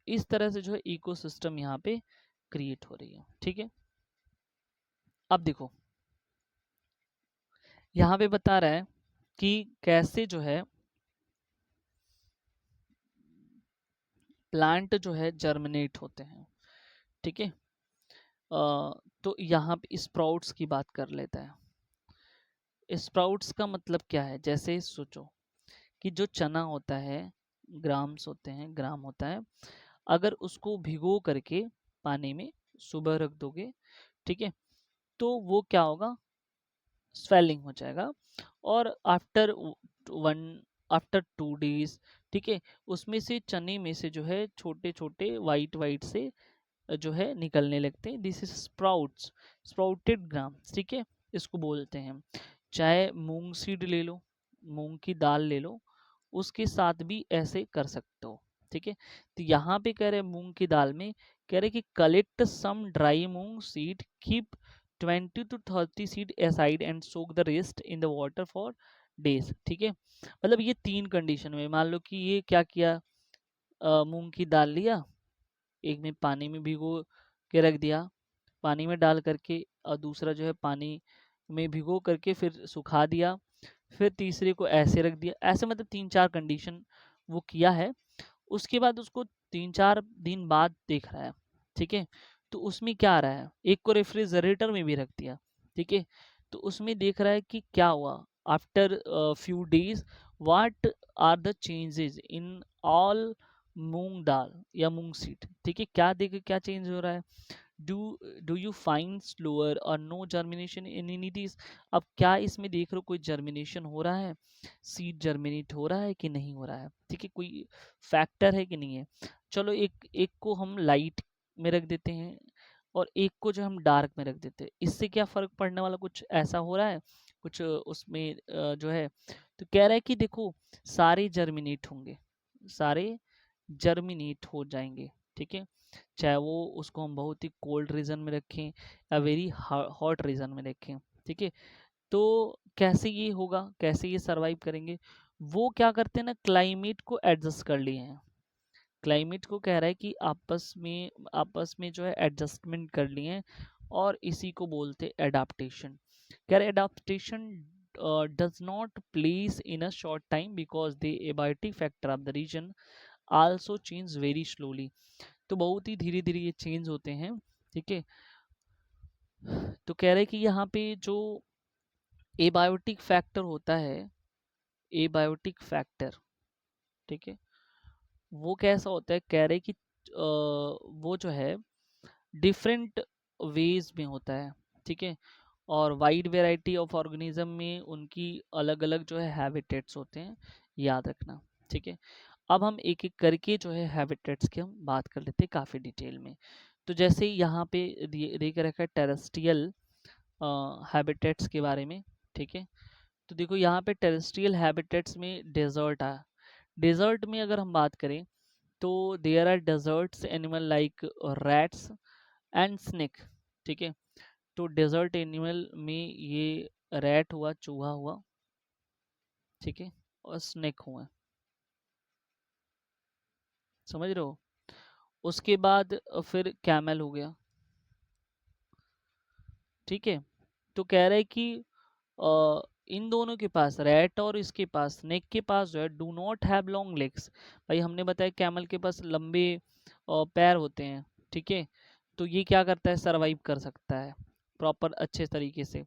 इस तरह से जो है इकोसिस्टम यहाँ पे क्रिएट हो रही है, ठीक है। अब देखो यहाँ पे बता रहा है कि कैसे जो है प्लांट जो है जर्मिनेट होते हैं, ठीक है। तो यहाँ पे स्प्राउट्स की बात कर लेते हैं। स्प्राउट्स का मतलब क्या है? जैसे सोचो कि जो चना होता है, ग्राम्स होते हैं, ग्राम होता है, अगर उसको भिगो करके पानी में सुबह रख दोगे, ठीक है, तो वो क्या होगा? स्वेलिंग हो जाएगा। और वन आफ्टर 2 डेज, ठीक है, उसमें से चने में से जो है छोटे छोटे वाइट वाइट से जो है निकलने लगते हैं। दिस इज स्प्राउट्स, स्प्राउटेड ग्राम, ठीक है, इसको बोलते हैं। चाहे मूंग सीड ले लो, मूंग की दाल ले लो, उसके साथ भी ऐसे कर सकते हो, ठीक है। तो यहाँ पे कह रहे मूंग की दाल में, कह रहे कि collect some dry moong seed, keep 20 to 30 seed aside and soak the rest in the water for days, ठीक है। मतलब ये तीन कंडीशन में, मान लो कि ये क्या किया, मूंग की दाल लिया, एक में पानी में भिगो के रख दिया, पानी में डाल करके, और दूसरा जो है पानी में भिगो करके फिर सुखा दिया, फिर तीसरे को ऐसे रख दिया, ऐसे मतलब 3-4 कंडीशन वो किया है। उसके बाद उसको 3-4 दिन बाद देख रहा है, ठीक है, तो उसमें क्या आ रहा है, एक को रेफ्रिजरेटर में भी रख दिया, ठीक है, तो उसमें देख रहा है कि क्या हुआ after few days, what are the changes in all moong dal या मूंग सीड, ठीक है, क्या देख क्या चेंज हो रहा है, do do you find slower और no germination in any this, अब क्या इसमें देख रहे हो कोई जर्मिनेशन हो रहा है, सीड जर्मिनेट हो रहा है कि नहीं हो रहा है, ठीक है, कोई फैक्टर है कि नहीं है। चलो एक एक को हम लाइट में रख देते हैं और एक को जो हम डार्क में रख देते हैं, इससे क्या फर्क पड़ने वाला, कुछ ऐसा हो रहा है, कुछ उसमें जो है, तो कह रहा है कि देखो सारे जर्मिनेट होंगे, सारे जर्मिनेट हो जाएंगे, ठीक है, चाहे वो उसको हम बहुत ही कोल्ड रीजन में रखें या वेरी हॉट रीजन में रखें, ठीक है, तो कैसे ये होगा, कैसे ये सरवाइव करेंगे, वो क्या करते हैं ना, क्लाइमेट को एडजस्ट कर लिए हैं, क्लाइमेट को कह रहा है कि आपस में जो है एडजस्टमेंट कर लिए हैं, और इसी को बोलते हैं एडाप्टेशन। कह रहे adaptation does not place in a short time because the abiotic factor of the region also change very slowly, तो बहुत ही धीरे धीरे ये चेंज होते हैं, ठीक है, तो कह रहे हैं कि यहाँ पे जो एबायोटिक फैक्टर होता है, एबायोटिक फैक्टर, ठीक है, वो कैसा होता है, कह रहे हैं कि वो जो है डिफरेंट वेज में होता है, ठीक है, और वाइड वैरायटी ऑफ ऑर्गेनिज्म में उनकी अलग अलग जो है हैबिटेट्स होते हैं, याद रखना, ठीक है। अब हम एक एक करके जो है हैबिटेट्स की हम बात कर लेते हैं काफ़ी डिटेल में। तो जैसे यहाँ पे देख रखा है टेरेस्ट्रियल हैबिटेट्स के बारे में, ठीक है, तो देखो यहाँ पे टेरेस्ट्रियल हैबिटेट्स में डेजर्ट है, डेजर्ट में अगर हम बात करें तो there are deserts animal like rats and snake, ठीक है, तो डेजर्ट एनिमल में ये रैट हुआ, चूहा हुआ, ठीक है, और स्नेक हुआ, समझ रहे हो, उसके बाद फिर कैमल हो गया, ठीक है, तो कह रहे हैं कि इन दोनों के पास, रैट और इसके पास, स्नेक के पास जो है do not have long legs, भाई हमने बताया कैमल के पास लंबे पैर होते हैं, ठीक है, तो ये क्या करता है, सरवाइव कर सकता है प्रॉपर अच्छे तरीके से,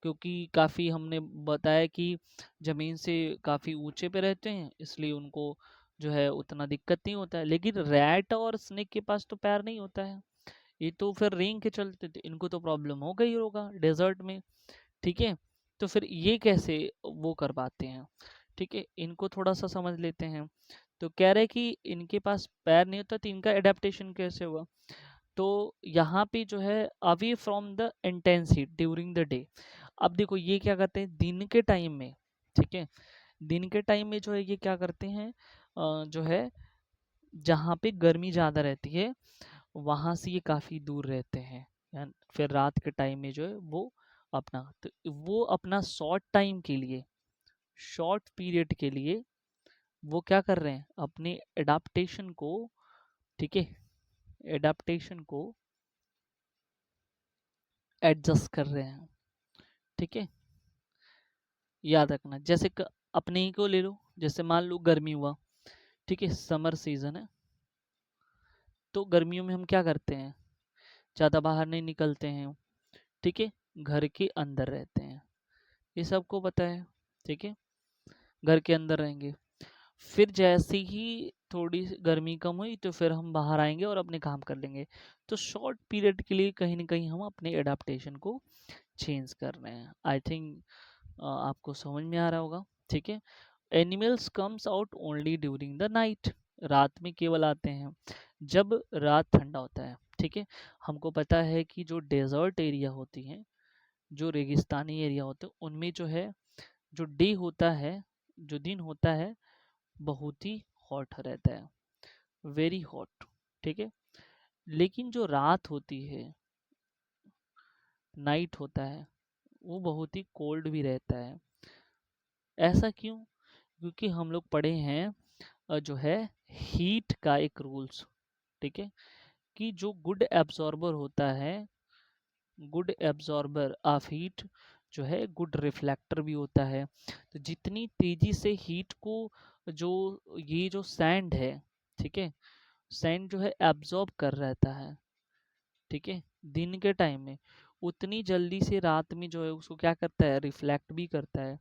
क्योंकि काफ़ी हमने बताया कि ज़मीन से काफ़ी ऊंचे पे रहते हैं, इसलिए उनको जो है उतना दिक्कत नहीं होता है, लेकिन रैट और स्नेक के पास तो पैर नहीं होता है, ये तो फिर रेंग के चलते थे, इनको तो प्रॉब्लम हो गई होगा डेजर्ट में, ठीक है, तो फिर ये कैसे वो कर पाते हैं, ठीक है, इनको थोड़ा सा समझ लेते हैं। तो कह रहे कि इनके पास पैर नहीं होता, तो इनका एडेप्टेशन कैसे हुआ, तो यहाँ पे जो है away from the intense heat during the day, अब देखो ये क्या करते हैं दिन के टाइम में, ठीक है, दिन के टाइम में जो है ये क्या करते हैं, जो है जहाँ पे गर्मी ज़्यादा रहती है वहाँ से ये काफ़ी दूर रहते हैं, फिर रात के टाइम में जो है वो अपना, तो वो अपना शॉर्ट टाइम के लिए, शॉर्ट पीरियड के लिए वो क्या कर रहे हैं, अपने एडाप्टेशन को, ठीक है, एडाप्टेशन को एडजस्ट कर रहे हैं, ठीक है, याद रखना, जैसे अपने ही को ले लो, जैसे मान लो गर्मी हुआ, ठीक है, समर सीजन है, तो गर्मियों में हम क्या करते हैं, ज़्यादा बाहर नहीं निकलते हैं, ठीक है, घर के अंदर रहते हैं, ये सबको पता है, ठीक है, घर के अंदर रहेंगे, फिर जैसे ही थोड़ी गर्मी कम हुई तो फिर हम बाहर आएंगे और अपने काम कर लेंगे, तो शॉर्ट पीरियड के लिए कहीं ना कहीं हम अपने एडाप्टेशन को चेंज कर रहे हैं, आई थिंक आपको समझ में आ रहा होगा, ठीक है, animals comes out only during the night, रात में केवल आते हैं जब रात ठंडा होता है, ठीक है, हमको पता है कि जो डेजर्ट एरिया होती हैं, जो रेगिस्तानी एरिया होते हैं, उनमें जो है जो डे होता है, जो दिन होता है बहुत ही हॉट रहता है, वेरी हॉट, ठीक है, लेकिन जो रात होती है, नाइट होता है, वो बहुत ही कोल्ड भी रहता है, ऐसा क्यों, क्योंकि हम लोग पढ़े हैं जो है हीट का एक रूल्स, ठीक है, कि जो गुड एब्जॉर्बर होता है गुड एब्जॉर्बर ऑफ हीट जो है, गुड रिफ्लेक्टर भी होता है। तो जितनी तेजी से हीट को जो ये जो सैंड है, ठीक है, सैंड जो है एब्जॉर्ब कर रहता है, ठीक है, दिन के टाइम में, उतनी जल्दी से रात में जो है उसको क्या करता है, रिफ्लेक्ट भी करता है।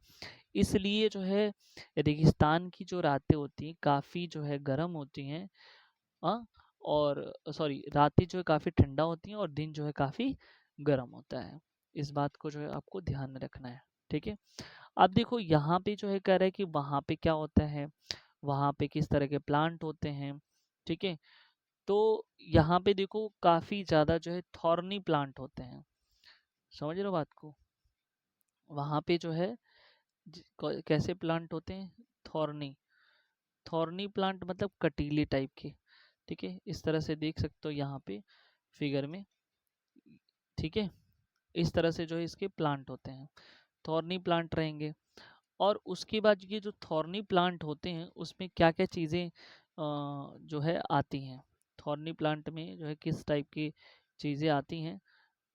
इसलिए जो है रेगिस्तान की जो रातें होती हैं काफ़ी जो है गर्म होती हैं, हाँ, और सॉरी, रातें जो है काफ़ी ठंडा होती हैं और दिन जो है काफ़ी गर्म होता है। इस बात को जो है आपको ध्यान में रखना है, ठीक है। अब देखो यहाँ पे जो है कह रहा है कि वहाँ पे क्या होता है, वहाँ पे किस तरह के प्लांट होते हैं, ठीक है। तो यहाँ पे देखो काफ़ी ज़्यादा जो है थॉर्नी प्लांट होते हैं, समझ रहे हो बात को। वहाँ पे जो है कैसे प्लांट होते हैं, थॉर्नी, थॉर्नी प्लांट मतलब कटीले टाइप के, ठीक है, इस तरह से देख सकते हो यहाँ पे फिगर में, ठीक है। इस तरह से जो है इसके प्लांट होते हैं, थॉर्नी प्लांट रहेंगे। और उसके बाद ये जो थॉर्नी प्लांट होते हैं उसमें क्या क्या चीज़ें जो है आती हैं, थॉर्नी प्लांट में जो है किस टाइप की चीज़ें आती हैं,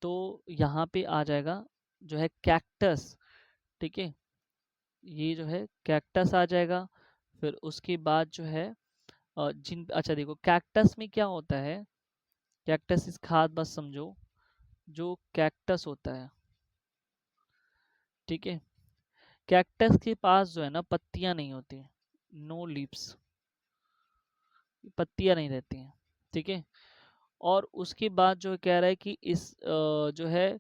तो यहाँ पे आ जाएगा जो है कैक्टस, ठीक है, ये जो है कैक्टस आ जाएगा। फिर उसके बाद जो है जिन अच्छा देखो कैक्टस में क्या होता है, कैक्टस इस खास बात समझो, जो कैक्टस होता है, ठीक है, कैक्टस के पास जो है ना पत्तियां नहीं होती, नो लीव्स, पत्तियां नहीं रहती हैं, ठीक है। और उसके बाद जो कह रहा है कि इस जो है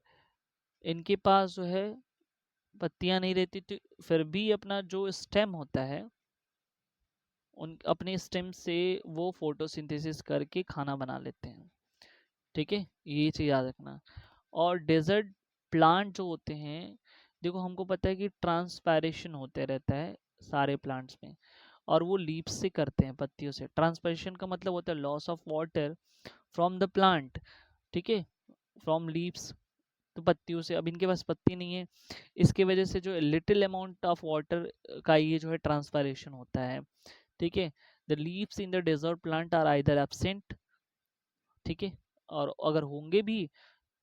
इनके पास जो है पत्तियां नहीं रहती, तो फिर भी अपना जो स्टेम होता है, उन अपने स्टेम से वो फोटोसिंथेसिस करके खाना बना लेते हैं, ठीक है, ये चीज़ याद रखना। और डेजर्ट प्लांट जो होते हैं, देखो हमको पता है कि ट्रांसपायरेशन होते रहता है सारे प्लांट्स में, और वो लीव्स से करते हैं, पत्तियों से। ट्रांसपायरेशन का मतलब होता है loss of water from the plant, ठीक है, फ्रॉम लीव्स, तो पत्तियों से। अब इनके पास पत्ती नहीं है, इसके वजह से जो लिटिल अमाउंट ऑफ वाटर का ये जो है ट्रांसपायरेशन होता है, ठीक है। The leaves in the desert plant are either absent, ठीक है, और अगर होंगे भी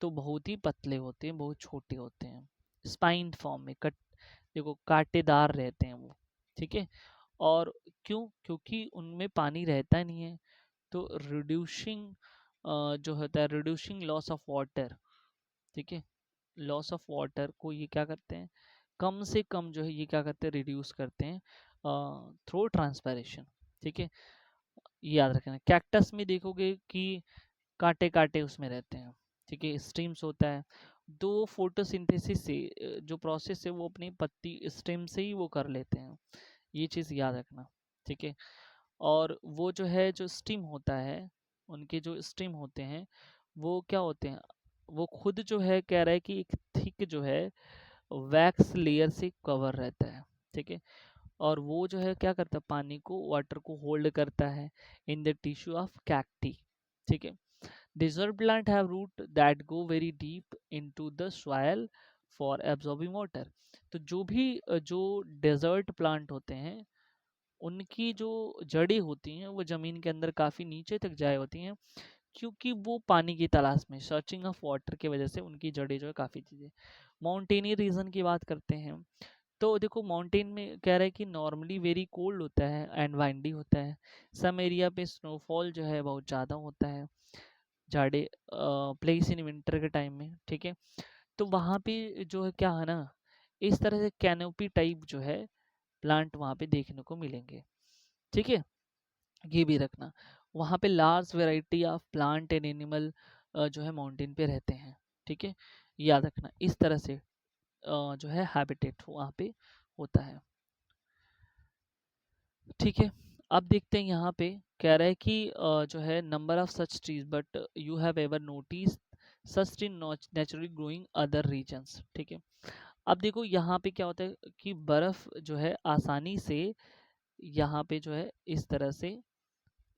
तो बहुत ही पतले होते हैं, बहुत छोटे होते हैं, स्पाइन फॉर्म में, कट, देखो कांटेदार रहते हैं वो, ठीक है। और क्यों, क्योंकि उनमें पानी रहता नहीं है, तो रिड्यूसिंग जो होता है, रिड्यूसिंग लॉस ऑफ वाटर, ठीक है, लॉस ऑफ वाटर को ये क्या करते हैं, कम से कम जो है ये क्या करते हैं, रिड्यूस करते हैं थ्रू ट्रांसपायरेशन, ठीक है, ये याद रखना। कैक्टस में देखोगे कि कांटे कांटे उसमें रहते हैं, ठीक है, स्ट्रीम्स होता है, दो फोटोसिंथेसिस से जो प्रोसेस है वो अपनी पत्ती स्टेम से ही वो कर लेते हैं, ये चीज़ याद रखना, ठीक है। और वो जो है जो स्टीम होता है, उनके जो स्टीम होते हैं वो क्या होते हैं, वो खुद जो है कह रहा है कि एक थिक जो है वैक्स लेयर से कवर रहता है, ठीक है, और वो जो है क्या करता है, पानी को, वाटर को होल्ड करता है in the tissue of cacti, ठीक है। Desert plant have root that go very deep into the soil for absorbing water। तो जो भी जो डेजर्ट प्लांट होते हैं उनकी जो जड़ें होती हैं वो ज़मीन के अंदर काफ़ी नीचे तक जाए होती हैं, क्योंकि वो पानी की तलाश में, सर्चिंग ऑफ वाटर की वजह से उनकी जड़ें जो है काफ़ी चीज़ें। माउंटेनी रीजन की बात करते हैं, तो देखो माउंटेन में कह रहा है कि नॉर्मली वेरी कोल्ड होता है एंड वाइंडी होता है, सम एरिया पे स्नोफॉल जो है बहुत ज़्यादा होता है, जाड़े प्लेस इन विंटर के टाइम में, ठीक है। तो वहाँ पे जो है क्या है ना, इस तरह से कैनोपी टाइप जो है प्लांट वहाँ पे देखने को मिलेंगे, ठीक है, ये भी रखना। वहाँ पे large variety of plant and animal जो है माउंटेन पे रहते हैं, ठीक है, याद रखना। इस तरह से जो है हैबिटेट वहाँ पे होता है, ठीक है। अब देखते हैं यहाँ पे कह रहा है कि जो है number of such trees but you have ever notice such tree naturally growing other regions, ठीक है। अब देखो यहाँ पे क्या होता है कि बर्फ जो है आसानी से यहाँ पे जो है इस तरह से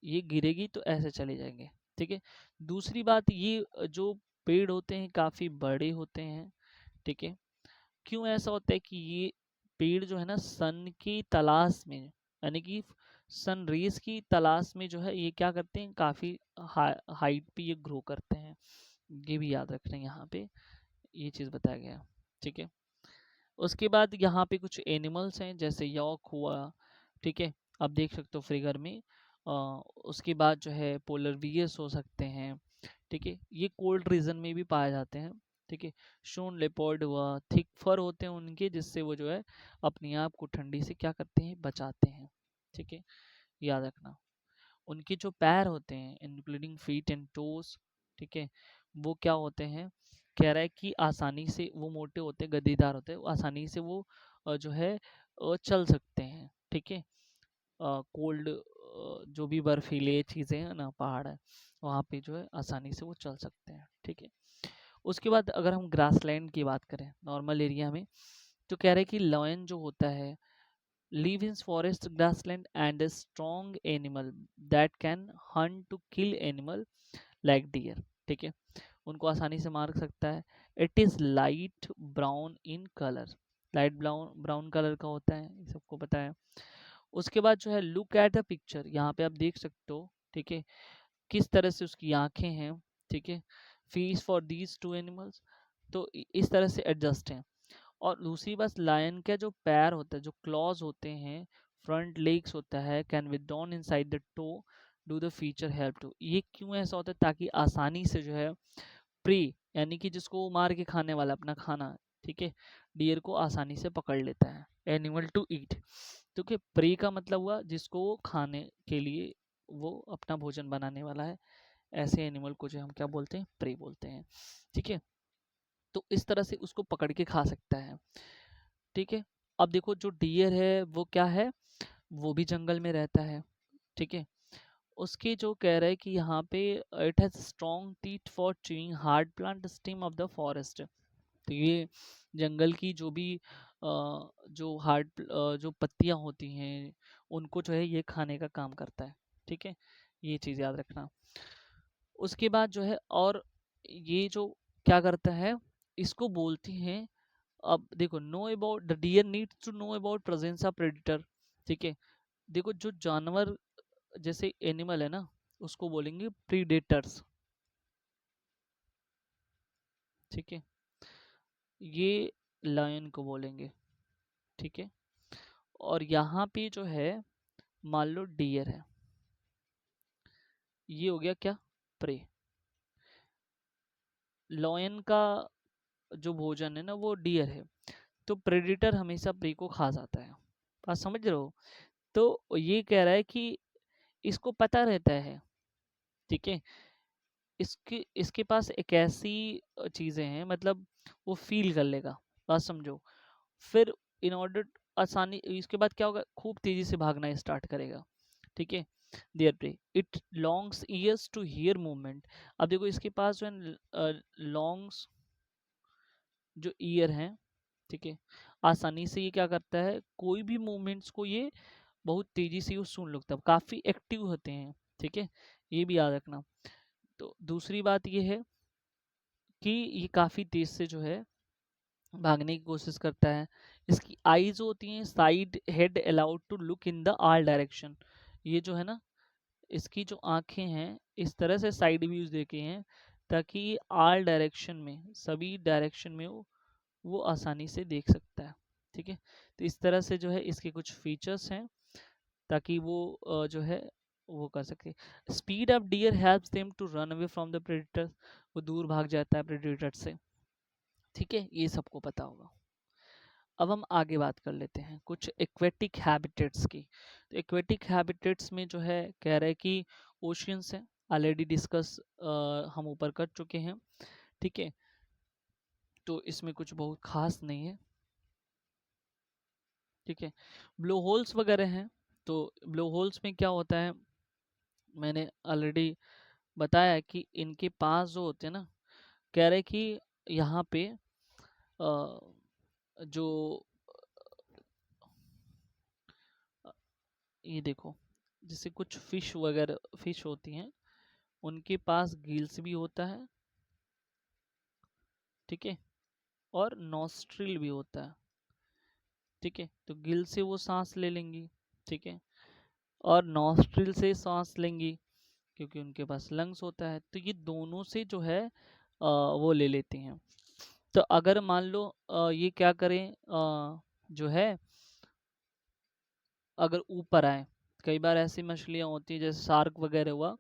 ये गिरेगी तो ऐसे चले जाएंगे, ठीक है। दूसरी बात, ये जो पेड़ होते हैं काफ़ी बड़े होते हैं, ठीक है। क्यों ऐसा होता है कि ये पेड़ जो है ना सन की तलाश में, यानी कि सन रेज की तलाश में जो है ये क्या करते हैं, काफ़ी हाइट पे ये ग्रो करते हैं, ये भी याद रखना है, यहाँ पे ये चीज़ बताया गया है। ठीक है, उसके बाद यहाँ पे कुछ एनिमल्स हैं जैसे यॉक हुआ। ठीक है, आप देख सकते हो फिगर में। उसके बाद जो है पोलर बियर्स हो सकते हैं। ठीक है, ये कोल्ड रीजन में भी पाए जाते हैं। ठीक है, शून लेपर्ड हुआ, थिक फर होते हैं उनके, जिससे वो जो है अपने आप को ठंडी से क्या करते हैं, बचाते हैं। ठीक है, याद रखना। उनके जो पैर होते हैं इंक्लूडिंग फीट एंड टोस, ठीक है, वो क्या होते हैं, कह रहा है कि आसानी से वो मोटे होते हैं, गद्दीदार होते हैं, आसानी से वो जो है चल सकते हैं। ठीक है, कोल्ड जो भी बर्फीले चीज़ें हैं ना, पहाड़ है, वहाँ पे जो है आसानी से वो चल सकते हैं। ठीक है, उसके बाद अगर हम ग्रासलैंड की बात करें नॉर्मल एरिया में, तो कह रहे हैं कि लॉयन जो होता है live in forest grassland and a strong animal that can hunt to kill animal like deer। ठीक है, उनको आसानी से मार सकता है। It is light brown in colour, light brown brown colour का होता है, ये सबको पता है। उसके बाद जो है लुक एट द पिक्चर, यहाँ पे आप देख सकते हो। ठीक है, किस तरह से उसकी आंखें हैं। ठीक है, fees for these two animals, तो इस तरह से एडजस्ट हैं। और दूसरी बात, लायन का जो पैर होता है, जो क्लॉज होते हैं, फ्रंट लेग्स होता है, can with inside the toe do the feature help to. ये क्यों ऐसा होता है, ताकि आसानी से जो है प्री, यानी कि जिसको वो मार के खाने वाला अपना खाना, ठीक है, डियर को आसानी से पकड़ लेता है। एनिमल टू ईट, क्योंकि प्री का मतलब हुआ जिसको वो खाने के लिए वो अपना भोजन बनाने वाला है, ऐसे एनिमल को जो हम क्या बोलते हैं, प्रे बोलते हैं। ठीक है, तो इस तरह से उसको पकड़ के खा सकता है। ठीक है, अब देखो जो डियर है वो क्या है, वो भी जंगल में रहता है। ठीक है, उसके जो कह रहे हैं कि यहाँ पे it has strong teeth for chewing hard plant stem of the forest. तो ये जंगल की जो भी जो हार्ड जो पत्तियां होती हैं, उनको जो है ये खाने का काम करता है। ठीक है, ये चीज़ याद रखना। उसके बाद जो है, और ये जो क्या करता है, इसको बोलती हैं, अब देखो, know about the deer needs to know about presence of predator. ठीक है, देखो जो जानवर जैसे एनिमल है ना, उसको बोलेंगे प्रीडेटर्स। ठीक है, ये लायन को बोलेंगे। ठीक है, और यहाँ पे जो है मान लो डियर है, ये हो गया क्या, प्रे। लॉयन का जो भोजन है ना वो डियर है, तो प्रेडिटर हमेशा प्रे को खा जाता है। बात समझ रहे हो, तो ये कह रहा है कि इसको पता रहता है। ठीक है, इसके इसके पास एक ऐसी चीज़ें हैं, मतलब वो फील कर लेगा। बात समझो, फिर इन ऑर्डर आसानी, इसके बाद क्या होगा, खूब तेजी से भागना स्टार्ट करेगा। ठीक है, their prey it longs ears to hear movement. अब देखो इसके पास जो है लॉन्ग्स जो ईयर हैं, ठीक है, आसानी से ये क्या करता है, कोई भी मूवमेंट्स को ये बहुत तेजी से वो सुन लगता है, काफ़ी एक्टिव होते हैं। ठीक है, ये भी याद रखना। तो दूसरी बात ये है कि ये काफ़ी तेज से जो है भागने की कोशिश करता है। इसकी आईज होती हैं side head allowed to look in the all direction. ये जो है ना, इसकी जो आंखें हैं इस तरह से साइड व्यूज देखे हैं, ताकि ये ऑल डायरेक्शन में, सभी डायरेक्शन में वो आसानी से देख सकता है। ठीक है, तो इस तरह से जो है इसके कुछ फीचर्स हैं, ताकि वो जो है वो कर सके। Speed of deer helps them to run away from the predator, वो दूर भाग जाता है प्रेडेटर से। ठीक है, ये सबको पता होगा। अब हम आगे बात कर लेते हैं कुछ एक्वेटिक हैबिटेट्स की। तो एक्वेटिक हैबिटेट्स में जो है कह रहे हैं कि ओशियंस हैं, ऑलरेडी डिस्कस हम ऊपर कर चुके हैं। ठीक है, तो इसमें कुछ बहुत खास नहीं है। ठीक है, ब्लो होल्स वगैरह हैं, तो ब्लो होल्स में क्या होता है, मैंने ऑलरेडी बताया है कि इनके पास जो होते हैं ना, कह रहे कि यहाँ पे जो अ, ये देखो, जैसे कुछ फिश वगैरह फिश होती हैं, उनके पास गिल्स भी होता है। ठीक है, और नॉस्ट्रिल भी होता है। ठीक है, तो गिल से वो सांस ले लेंगी। ठीक है, और नॉस्ट्रिल से सांस लेंगी, क्योंकि उनके पास लंग्स होता है। तो ये दोनों से जो है वो ले लेती हैं। तो अगर मान लो ये क्या करें, जो है अगर ऊपर आए, कई बार ऐसी मछलियाँ होती हैं जैसे शार्क वगैरह हुआ,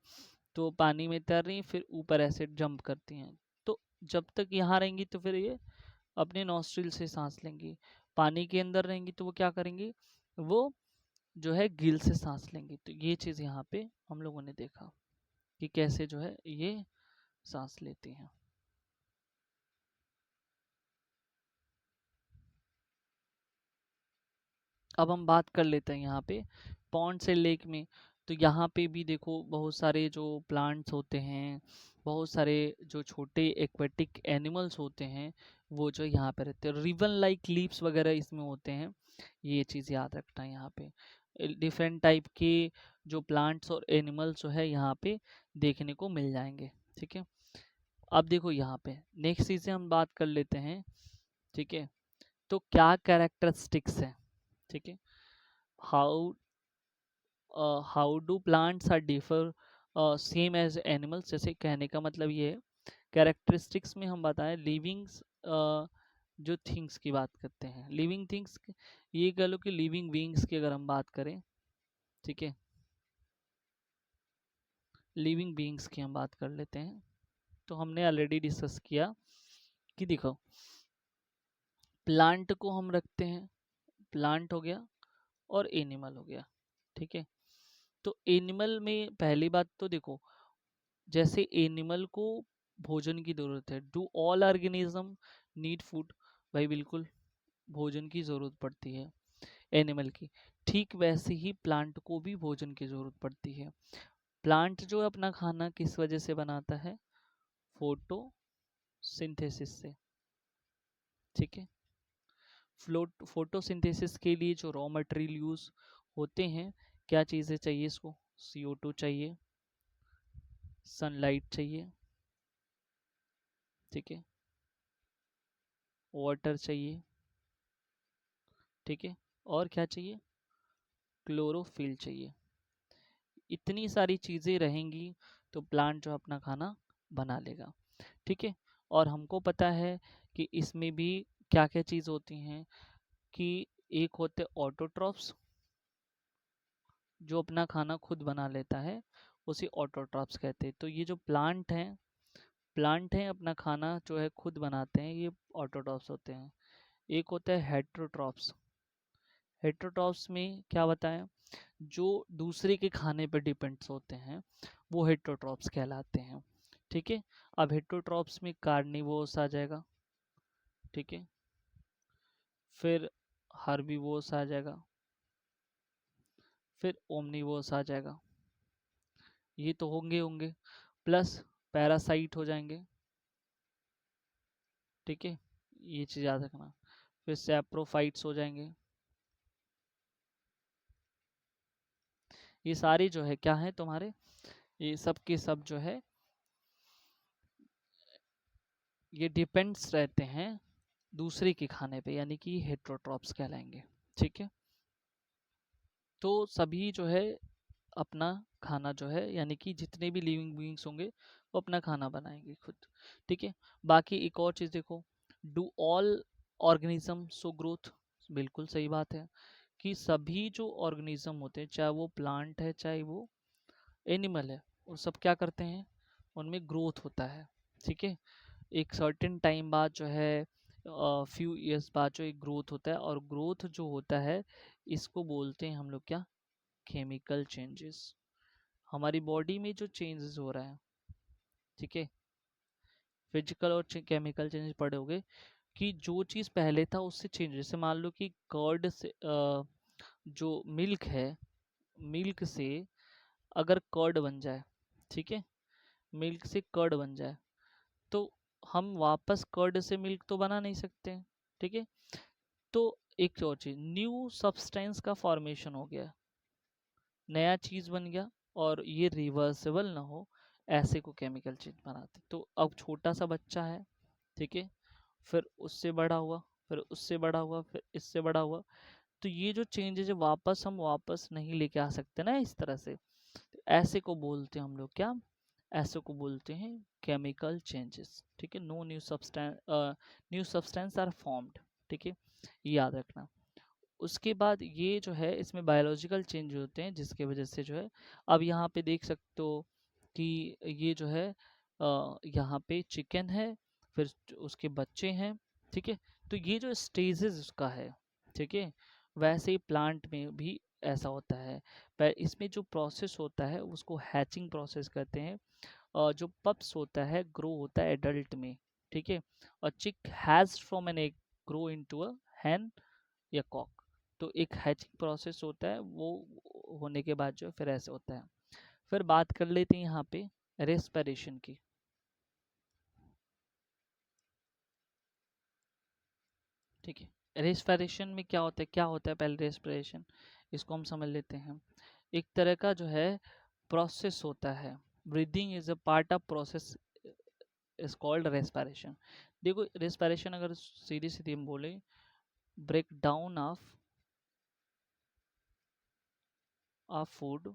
तो पानी में तैर रही फिर ऊपर ऐसे जंप करती हैं। तो जब तक यहाँ रहेंगी तो फिर ये अपने नॉस्ट्रिल से सांस लेंगी। पानी के अंदर रहेंगी तो वो क्या करेंगी, वो जो है गिल से सांस लेंगी। तो ये चीज़ यहाँ पे हम लोगों ने देखा कि कैसे जो है ये सांस लेती हैं। अब हम बात कर लेते हैं यहाँ पे पॉन्ड से लेक में। तो यहाँ पे भी देखो बहुत सारे जो प्लांट्स होते हैं, बहुत सारे जो छोटे एक्वेटिक एनिमल्स होते हैं, वो जो यहाँ पे रहते हैं। रिवन लाइक लीव्स वगैरह इसमें होते हैं, ये चीज़ याद रखना है। यहाँ पे डिफरेंट टाइप के जो प्लांट्स और एनिमल्स जो है यहाँ पे देखने को मिल जाएंगे। ठीक है, अब देखो यहाँ पे नेक्स्ट चीज़ें हम बात कर लेते हैं। ठीक है, तो क्या कैरेक्टरिस्टिक्स है, ठीक है, how how do plants are differ same as animals. जैसे कहने का मतलब ये है, कैरेक्टरिस्टिक्स में हम बताएं लिविंग्स, जो थिंग्स की बात करते हैं, लिविंग थिंग्स, ये कह लो कि लिविंग बीइंग्स की अगर हम बात करें, ठीक है, लिविंग बीइंग्स की हम बात कर लेते हैं। तो हमने ऑलरेडी डिस्कस किया कि देखो प्लांट को हम रखते हैं, प्लांट हो गया और एनिमल हो गया। ठीक है, तो एनिमल में पहली बात तो देखो, जैसे एनिमल को भोजन की जरूरत है, do all organism need food, भाई बिल्कुल भोजन की जरूरत पड़ती है एनिमल की। ठीक वैसे ही प्लांट को भी भोजन की जरूरत पड़ती है। प्लांट जो अपना खाना किस वजह से बनाता है, फोटोसिंथेसिस से। ठीक है, फोटोसिंथेसिस के लिए जो रॉ मटेरियल यूज होते हैं, क्या चीज़ें चाहिए इसको, CO2 चाहिए, सनलाइट चाहिए, ठीक है, वाटर चाहिए, ठीक है, और क्या चाहिए, क्लोरोफिल चाहिए। इतनी सारी चीज़ें रहेंगी तो प्लांट जो अपना खाना बना लेगा। ठीक है, और हमको पता है कि इसमें भी क्या क्या चीज़ होती हैं, कि एक होते ऑटोट्रॉफ्स, जो अपना खाना खुद बना लेता है, उसे ऑटोट्रॉफ्स कहते हैं। तो ये जो प्लांट हैं अपना खाना जो है खुद बनाते हैं, ये ऑटोट्रॉफ्स होते हैं। एक होता है हेट्रोट्रॉफ्स। हेट्रोट्रॉफ्स में क्या बताएं, जो दूसरे के खाने पर डिपेंड्स होते हैं, वो हेट्रोट्रॉफ्स कहलाते हैं। ठीक है, अब हेट्रोट्रॉफ्स में कार्निवोर्स आ जाएगा, ठीक है, फिर हर्बीवोर्स आ जाएगा, फिर ओमनीवोर्स आ जाएगा। ये तो होंगे होंगे, प्लस पैरासाइट हो जाएंगे। ठीक है, ये चीज़ याद रखना। फिर सैप्रोफाइट्स हो जाएंगे। ये सारे जो है क्या है तुम्हारे, ये सब के सब जो है ये डिपेंड्स रहते हैं दूसरे के खाने पे, यानी कि हेट्रोट्रॉप्स कहलाएंगे। ठीक है, तो सभी जो है अपना खाना जो है, यानी कि जितने भी लिविंग बीइंग्स होंगे वो अपना खाना बनाएंगे खुद। ठीक है, बाकी एक और चीज़ देखो, do all organism show growth, बिल्कुल सही बात है कि सभी जो ऑर्गेनिज्म होते हैं, चाहे वो प्लांट है चाहे वो एनिमल है, वो सब क्या करते हैं, उनमें ग्रोथ होता है। ठीक है, एक सर्टेन टाइम बाद जो है, फ्यू ईयर्स बाद जो एक ग्रोथ होता है, और ग्रोथ जो होता है इसको बोलते हैं हम लोग क्या, केमिकल चेंजेस। हमारी बॉडी में जो चेंजेस हो रहा है, ठीक है, फिजिकल और केमिकल चेंजेस पड़े होंगे, कि जो चीज़ पहले था उससे चेंज, जैसे मान लो कि कर्ड से जो मिल्क है, मिल्क से अगर कर्ड बन जाए, ठीक है, मिल्क से कर्ड बन जाए, तो हम वापस कर्ड से मिल्क तो बना नहीं सकते हैं। ठीक है, तो एक और चीज, न्यू सब्सटेंस का फॉर्मेशन हो गया, नया चीज बन गया, और ये रिवर्सेबल ना हो, ऐसे को केमिकल चेंज बनाते। तो अब छोटा सा बच्चा है, ठीक है, फिर उससे बड़ा हुआ, फिर उससे बड़ा हुआ, फिर इससे बड़ा हुआ, तो ये जो चेंजेज है वापस हम वापस नहीं लेके आ सकते ना इस तरह से। तो ऐसे को बोलते हैं हम लोग क्या, ऐसे को बोलते हैं केमिकल चेंजेस। ठीक है, no new substance are formed. ठीक है, याद रखना। उसके बाद ये जो है इसमें बायोलॉजिकल चेंज होते हैं जिसके वजह से जो है, अब यहाँ पे देख सकते हो कि ये जो है यहाँ पे चिकन है, फिर उसके बच्चे हैं। ठीक है, तो ये जो स्टेजेस उसका है, ठीक है, वैसे ही प्लांट में भी ऐसा होता है। पर इसमें जो प्रोसेस होता है उसको हैचिंग प्रोसेस कहते हैं। जो पप्स होता है ग्रो होता है एडल्ट में। ठीक है, और chick has from an egg grow into a hen या कॉक। तो एक हैचिंग प्रोसेस होता है, वो होने के बाद जो फिर ऐसे होता है। फिर बात कर लेते हैं यहाँ पे रेस्पिरेशन की। ठीक है, रेस्पिरेशन में क्या होता है, पहले रेस्पिरेशन, इसको हम समझ लेते हैं। एक तरह का जो है प्रोसेस होता है, breathing is a part of process is called respiration. देखो रेस्पिरेशन अगर सीधी सीधी हम बोले, break down of food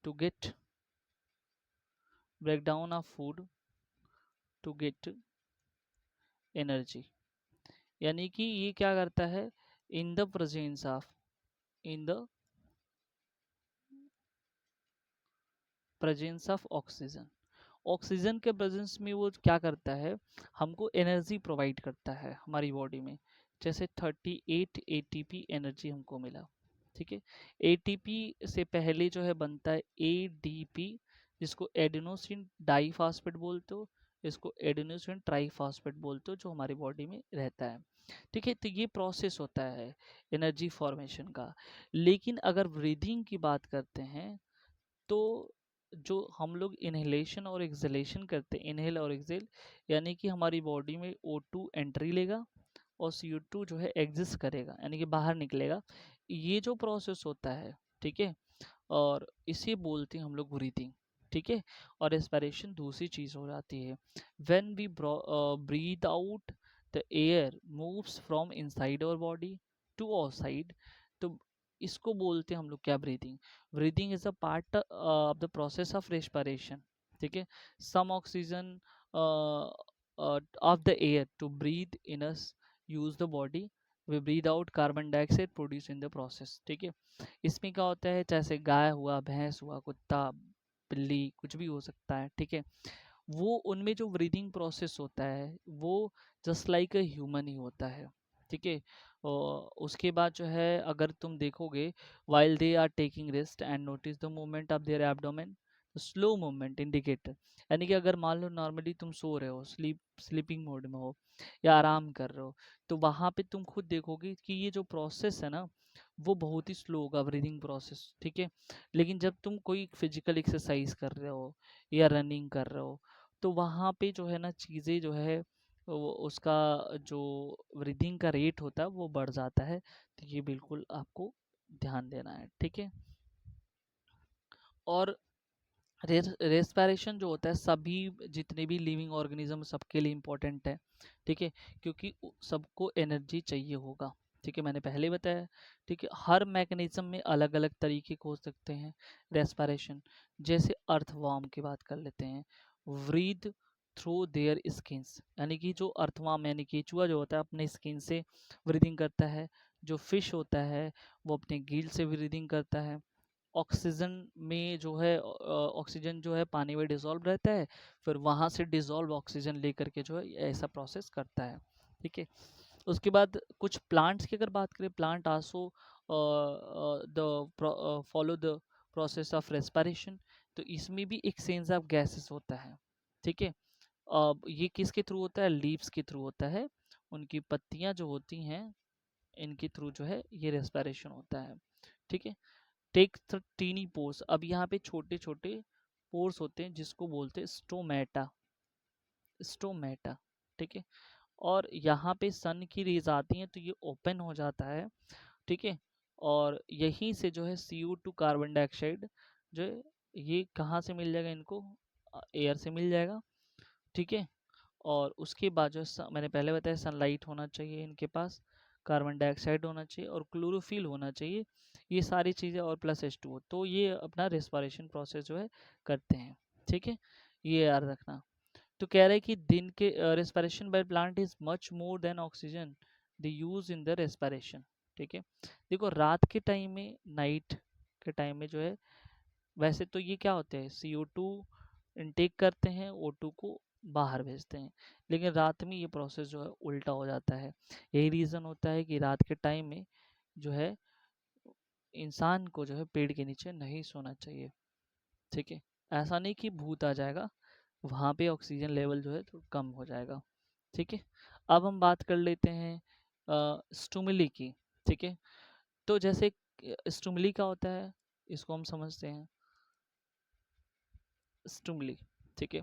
to get break down of food to get energy. यानी कि ये क्या करता है, in the presence of in the presence of oxygen, oxygen के प्रेजेंस में वो क्या करता है, हमको एनर्जी प्रोवाइड करता है हमारी बॉडी में। जैसे 38 एटीपी एनर्जी हमको मिला। ठीक है, एटीपी से पहले जो है बनता है एडीपी, जिसको एडेनोसिन डाइफॉस्फेट बोलते हो, इसको एडेनोसिन ट्राइफॉस्फेट बोलते हो, जो हमारी बॉडी में रहता है। ठीक है, तो ये प्रोसेस होता है एनर्जी फॉर्मेशन का। लेकिन अगर ब्रीदिंग की बात करते हैं, तो जो हम लोग इनहेलेशन और एक्सहेलेशन करते हैं, इनहेल और एक्सहेल, यानी कि हमारी बॉडी में O2 एंट्री लेगा और CO2 जो है एग्जिस्ट करेगा, यानी कि बाहर निकलेगा। ये जो प्रोसेस होता है, ठीक है, और इसे बोलते हैं हम लोग ब्रीथिंग। ठीक है, और रेस्पिरेशन दूसरी चीज हो जाती है, when we breathe out the air moves from inside our body to outside. तो इसको बोलते हैं हम लोग क्या, breathing. Breathing is a part of the process of respiration. ठीक है, some oxygen of the air to breathe in us use the body, we breathe out carbon dioxide produce in the process. ठीक है, इसमें क्या होता है, जैसे गाय हुआ, भैंस हुआ, कुत्ता, बिल्ली, कुछ भी हो सकता है। ठीक है, वो उनमें जो ब्रीदिंग प्रोसेस होता है वो जस्ट लाइक अ ह्यूमन ही होता है। ठीक है, और उसके बाद जो है अगर तुम देखोगे, while they are taking rest and notice the movement of their abdomen, slow movement indicator. यानी कि अगर मान लो नॉर्मली तुम सो रहे हो, स्लीपिंग मोड में हो या आराम कर रहे हो, तो वहां पे तुम खुद देखोगे कि ये जो प्रोसेस है ना, वो बहुत ही स्लो होगा, ब्रीदिंग प्रोसेस। ठीक है, लेकिन जब तुम कोई फिजिकल एक्सरसाइज कर रहे हो या रनिंग कर रहे हो, तो वहाँ पे जो है ना चीज़ें जो है वो उसका जो ब्रीदिंग का रेट होता है वो बढ़ जाता है। तो ये बिल्कुल आपको ध्यान देना है। ठीक है, और रेस्पिरेशन जो होता है सभी जितने भी लिविंग ऑर्गेनिज्म सबके लिए इम्पोर्टेंट है। ठीक है, क्योंकि सबको एनर्जी चाहिए होगा। ठीक है, मैंने पहले बताया। ठीक है, हर मैकेनिज्म में अलग अलग तरीके के हो सकते हैं रेस्पिरेशन। जैसे अर्थवर्म की बात कर लेते हैं, ब्रीथ थ्रू देयर स्किन्स, यानी कि जो अर्थवर्म यानी केचुआ जो होता है अपने स्किन से ब्रीदिंग करता है। जो फिश होता है वो अपने गिल से ब्रीदिंग करता है। ऑक्सीजन में जो है ऑक्सीजन जो है पानी में डिसॉल्व रहता है, फिर वहाँ से डिसॉल्व ऑक्सीजन लेकर के जो है ऐसा प्रोसेस करता है। ठीक है, उसके बाद कुछ प्लांट्स की अगर बात करें, plant also the follow the process of respiration. तो इसमें भी एक सेंस ऑफ गैसेस होता है। ठीक है, अब ये किसके थ्रू होता है, लीव्स के थ्रू होता है, उनकी पत्तियां जो होती हैं इनके थ्रू जो है ये रेस्पिरेशन होता है। ठीक है, टेक द टीनी पोर्स, अब यहाँ पे छोटे छोटे पोर्स होते हैं जिसको बोलते हैं स्टोमेटा, स्टोमेटा। ठीक है, और यहाँ पे सन की रेज आती हैं तो ये ओपन हो जाता है। ठीक है, और यहीं से जो है CO2 कार्बन डाइऑक्साइड जो है ये कहाँ से मिल जाएगा इनको, एयर से मिल जाएगा। ठीक है, और उसके बाद जो मैंने पहले बताया सनलाइट होना चाहिए इनके पास, कार्बन डाइऑक्साइड होना चाहिए और क्लोरोफिल होना चाहिए। ये सारी चीज़ें और प्लस H2O, तो ये अपना रेस्पिरेशन प्रोसेस जो है करते हैं। ठीक है, ये याद रखना। तो कह रहे हैं कि दिन के respiration by plant is much more than oxygen the use in the respiration. ठीक है, देखो रात के टाइम में, नाइट के टाइम में जो है, वैसे तो ये क्या होते हैं, CO2 इनटेक करते हैं, O2 को बाहर भेजते हैं, लेकिन रात में ये प्रोसेस जो है उल्टा हो जाता है। यही रीज़न होता है कि रात के टाइम में जो है इंसान को जो है पेड़ के नीचे नहीं सोना चाहिए। ठीक है, ऐसा नहीं कि भूत आ जाएगा, वहाँ पे ऑक्सीजन लेवल जो है तो कम हो जाएगा। ठीक है, अब हम बात कर लेते हैं स्टुमुली की। ठीक है, तो जैसे स्टुमुली का होता है, इसको हम समझते हैं स्टुमुली। ठीक है,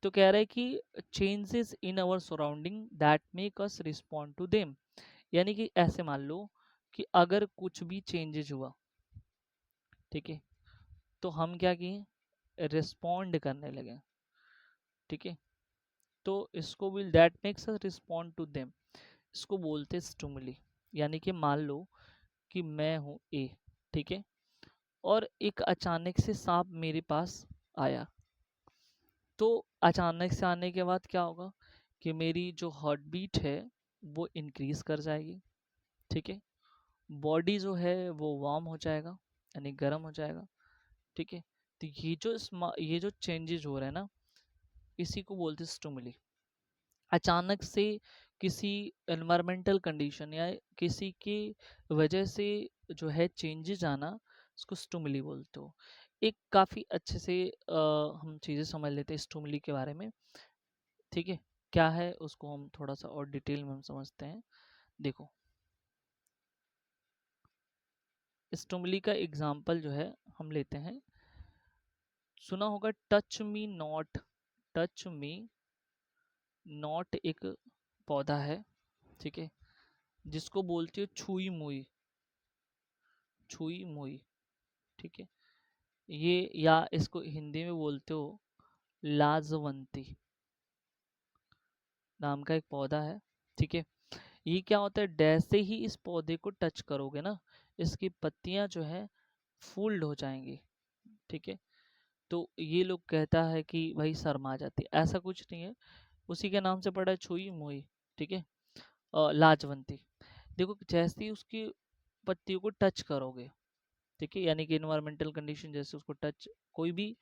तो कह रहा है कि changes in our surrounding that make us respond to them, यानी कि ऐसे मान लो कि अगर कुछ भी चेंजेस हुआ, ठीक है, तो हम क्या किए, रिस्पॉन्ड करने लगे। ठीक है, तो इसको will that makes us respond to them, इसको बोलते स्टुमुली। यानी कि मान लो कि मैं हूँ ए, ठीक है, और एक अचानक से सांप मेरे पास आया, तो अचानक से आने के बाद क्या होगा कि मेरी जो हार्ट बीट है वो इंक्रीज कर जाएगी। ठीक है, बॉडी जो है वो वार्म हो जाएगा, यानी गर्म हो जाएगा। ठीक है, तो ये जो चेंजेस हो रहे हैं ना, इसी को बोलते हैं स्टिमुली। अचानक से किसी एनवायरमेंटल कंडीशन या किसी की वजह से जो है चेंजेस आना, उसको स्टिमुली बोलते हो। एक काफ़ी अच्छे से हम चीज़ें समझ लेते हैं स्टिमुली के बारे में। ठीक है, क्या है उसको हम थोड़ा सा और डिटेल में हम समझते हैं। देखो, स्टिमुली का एग्जांपल जो है हम लेते हैं, सुना होगा touch me not. Touch me not एक पौधा है, ठीक है, जिसको बोलते हो छुई मुई। छुई मुई, ठीक है, ये, या इसको हिंदी में बोलते हो लाजवंती नाम का एक पौधा है। ठीक है, ये क्या होता है, जैसे ही इस पौधे को टच करोगे ना, इसकी पत्तियां जो है फोल्ड हो जाएंगी। ठीक है, तो ये लोग कहता है कि भाई शर्मा जाती है, ऐसा कुछ नहीं है, उसी के नाम से पड़ा है छुई मुई। ठीक है, लाजवंती। देखो जैसे ही उसकी पत्तियों को टच करोगे, ठीक है, यानी कि इन्वायरमेंटल कंडीशन जैसे उसको टच, कोई भी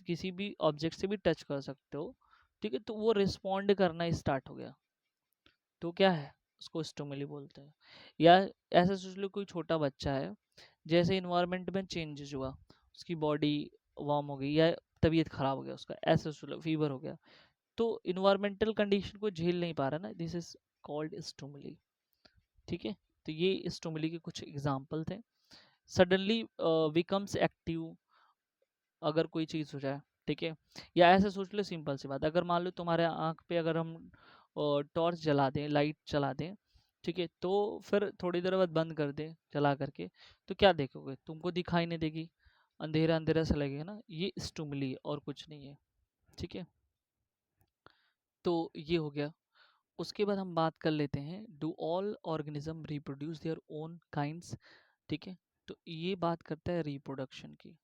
किसी भी ऑब्जेक्ट से भी टच कर सकते हो, ठीक है, तो वो रिस्पॉन्ड करना स्टार्ट हो गया, तो क्या है, उसको स्टिमुली बोलते हैं। या ऐसा सोच लो कोई छोटा बच्चा है, जैसे इन्वायरमेंट में चेंजेस हुआ, उसकी बॉडी वार्म हो गई या तबीयत खराब हो गया उसका, ऐसा सोच लो फीवर हो गया, तो इन्वायरमेंटल कंडीशन को झेल नहीं पा रहा ना, दिस इज कॉल्ड स्टिमुली। ठीक है, तो ये स्टिमुली के कुछ एग्जाम्पल थे। सडनली बिकम्स एक्टिव, अगर कोई चीज़ हो जाए, ठीक है, या ऐसे सोच लो सिंपल सी बात, अगर मान लो तुम्हारे आँख पे अगर हम टॉर्च जला दें, लाइट जला दें, ठीक है, तो फिर थोड़ी देर बाद बंद कर दें जला करके, तो क्या देखोगे, तुमको दिखाई नहीं देगी, अंधेरा अंधेरा सा लगेगा ना, ये स्टिमुली और कुछ नहीं है। ठीक है, तो ये हो गया। उसके बाद हम बात कर लेते हैं, do all organism reproduce their own kinds. ठीक है, तो ये बात करता है रिप्रोडक्शन की,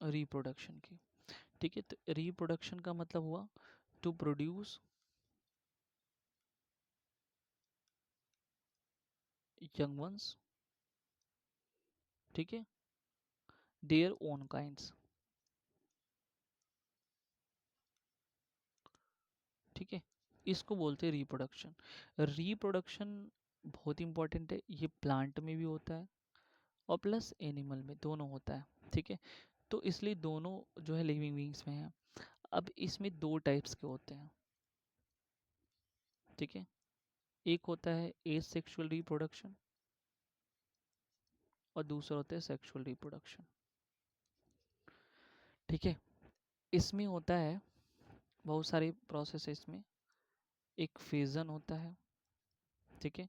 रिप्रोडक्शन की। ठीक है, तो रिप्रोडक्शन का मतलब हुआ टू प्रोड्यूस यंग वंस, ठीक है, देयर ओन काइंड्स। ठीक है, इसको बोलते हैं रिप्रोडक्शन। रिप्रोडक्शन बहुत इंपॉर्टेंट है, ये प्लांट में भी होता है और प्लस एनिमल में, दोनों होता है। ठीक है, तो इसलिए दोनों जो है लिविंग बींग्स में है। अब इसमें दो टाइप्स के होते हैं। ठीक है, एक होता है एसेक्सुअल रिप्रोडक्शन और दूसरा होता है सेक्सुअल रिप्रोडक्शन। ठीक है, इसमें होता है बहुत सारे प्रोसेस है इसमें। एक फिजन होता है, ठीक है,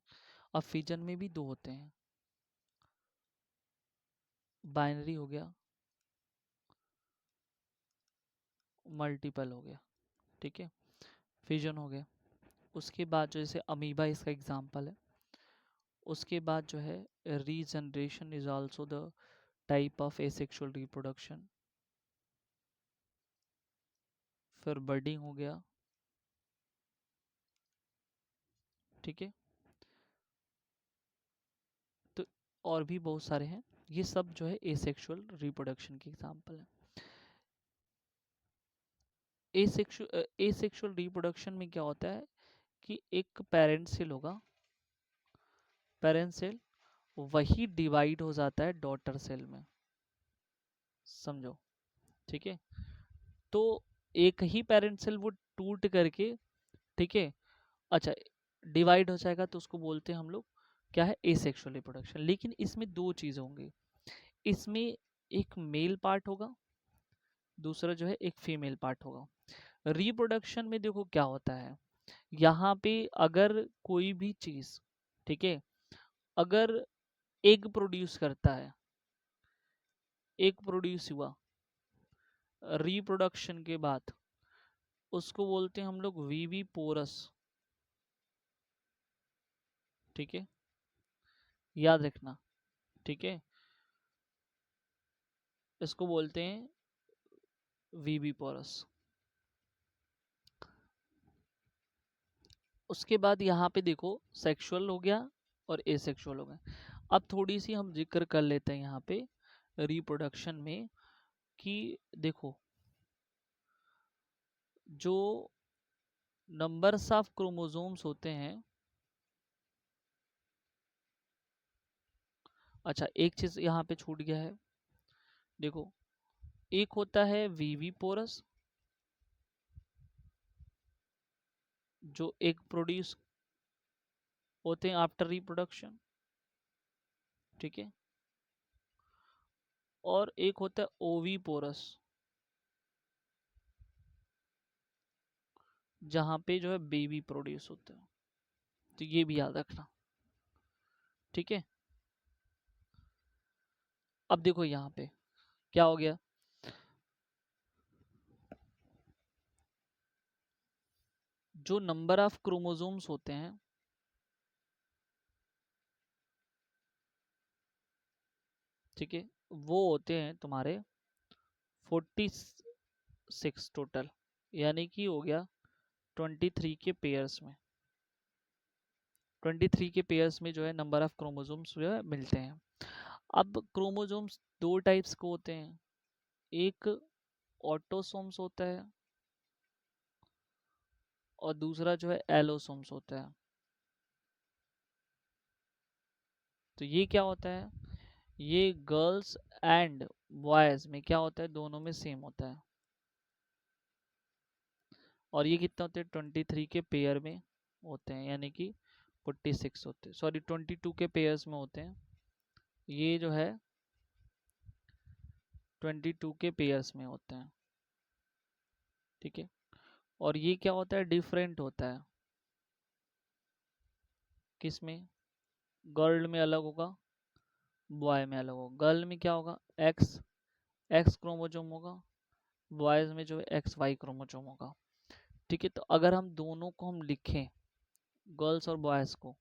और फिजन में भी दो होते हैं, बाइनरी हो गया, मल्टीपल हो गया। ठीक है, फिजन हो गया। उसके बाद जो जैसे अमीबा इसका एग्जांपल है, उसके बाद जो है regeneration is also the type of asexual reproduction. फिर बर्डिंग हो गया, ठीक है। तो और भी बहुत सारे हैं, ये सब जो है एसेक्सुअल रिप्रोडक्शन के एग्जाम्पल है। एसेक्सुअल रिप्रोडक्शन में क्या होता है कि एक पेरेंट सेल होगा, पेरेंट सेल वही डिवाइड हो जाता है डॉटर सेल में, समझो, ठीक है। तो एक ही पेरेंट सेल वो टूट करके, ठीक है, अच्छा, डिवाइड हो जाएगा तो उसको बोलते हैं हम लोग क्या है, एसेक्सुअल रिप्रोडक्शन। लेकिन इसमें दो चीज़ होंगी, इसमें एक मेल पार्ट होगा, दूसरा जो है एक फीमेल पार्ट होगा। रिप्रोडक्शन में देखो क्या होता है, यहाँ पे अगर कोई भी चीज़, ठीक है, अगर एग प्रोड्यूस करता है, एग प्रोड्यूस हुआ रिप्रोडक्शन के बाद, उसको बोलते हैं हम लोग वीवी पोरस, ठीक है, याद रखना, ठीक है, इसको बोलते हैं वीवी पोरस। उसके बाद यहाँ पे देखो सेक्सुअल हो गया और एसेक्सुअल हो गया। अब थोड़ी सी हम जिक्र कर लेते हैं यहाँ पे रिप्रोडक्शन में कि देखो जो नंबर्स ऑफ क्रोमोसोम्स होते हैं, अच्छा एक चीज यहाँ पे छूट गया है, देखो एक होता है वीवी पोरस जो एग प्रोड्यूस होते हैं आफ्टर रिप्रोडक्शन, ठीक है, और एक होता है ओवी पोरस जहाँ पे जो है बेबी प्रोड्यूस होते हैं। तो ये भी याद रखना, ठीक है। अब देखो यहाँ पे क्या हो गया, जो नंबर ऑफ क्रोमोसोम्स होते हैं, ठीक है, वो होते हैं तुम्हारे 46 टोटल, यानी कि हो गया 23 के पेयर्स में, 23 के पेयर्स में जो है नंबर ऑफ क्रोमोसोम्स जो है मिलते हैं। अब क्रोमोसोम्स दो टाइप्स के होते हैं, एक ऑटोसोम्स होता है और दूसरा जो है एलोसोम्स होता है। तो ये क्या होता है, ये गर्ल्स एंड बॉयज में क्या होता है, दोनों में सेम होता है। और ये कितना होते हैं, 23 के पेयर में होते हैं, यानी कि 46 होते हैं, सॉरी 22 के पेयर्स में होते हैं, ये जो है 22 के पेयर्स में होते हैं, ठीक है। और ये क्या होता है, डिफरेंट होता है, किस में, गर्ल में अलग होगा, बॉय में अलग होगा। गर्ल में क्या होगा, एक्स एक्स क्रोमोसोम होगा, बॉयज में जो है एक्स वाई क्रोमोसोम होगा, ठीक है। तो अगर हम दोनों को हम लिखें, गर्ल्स और बॉयज को,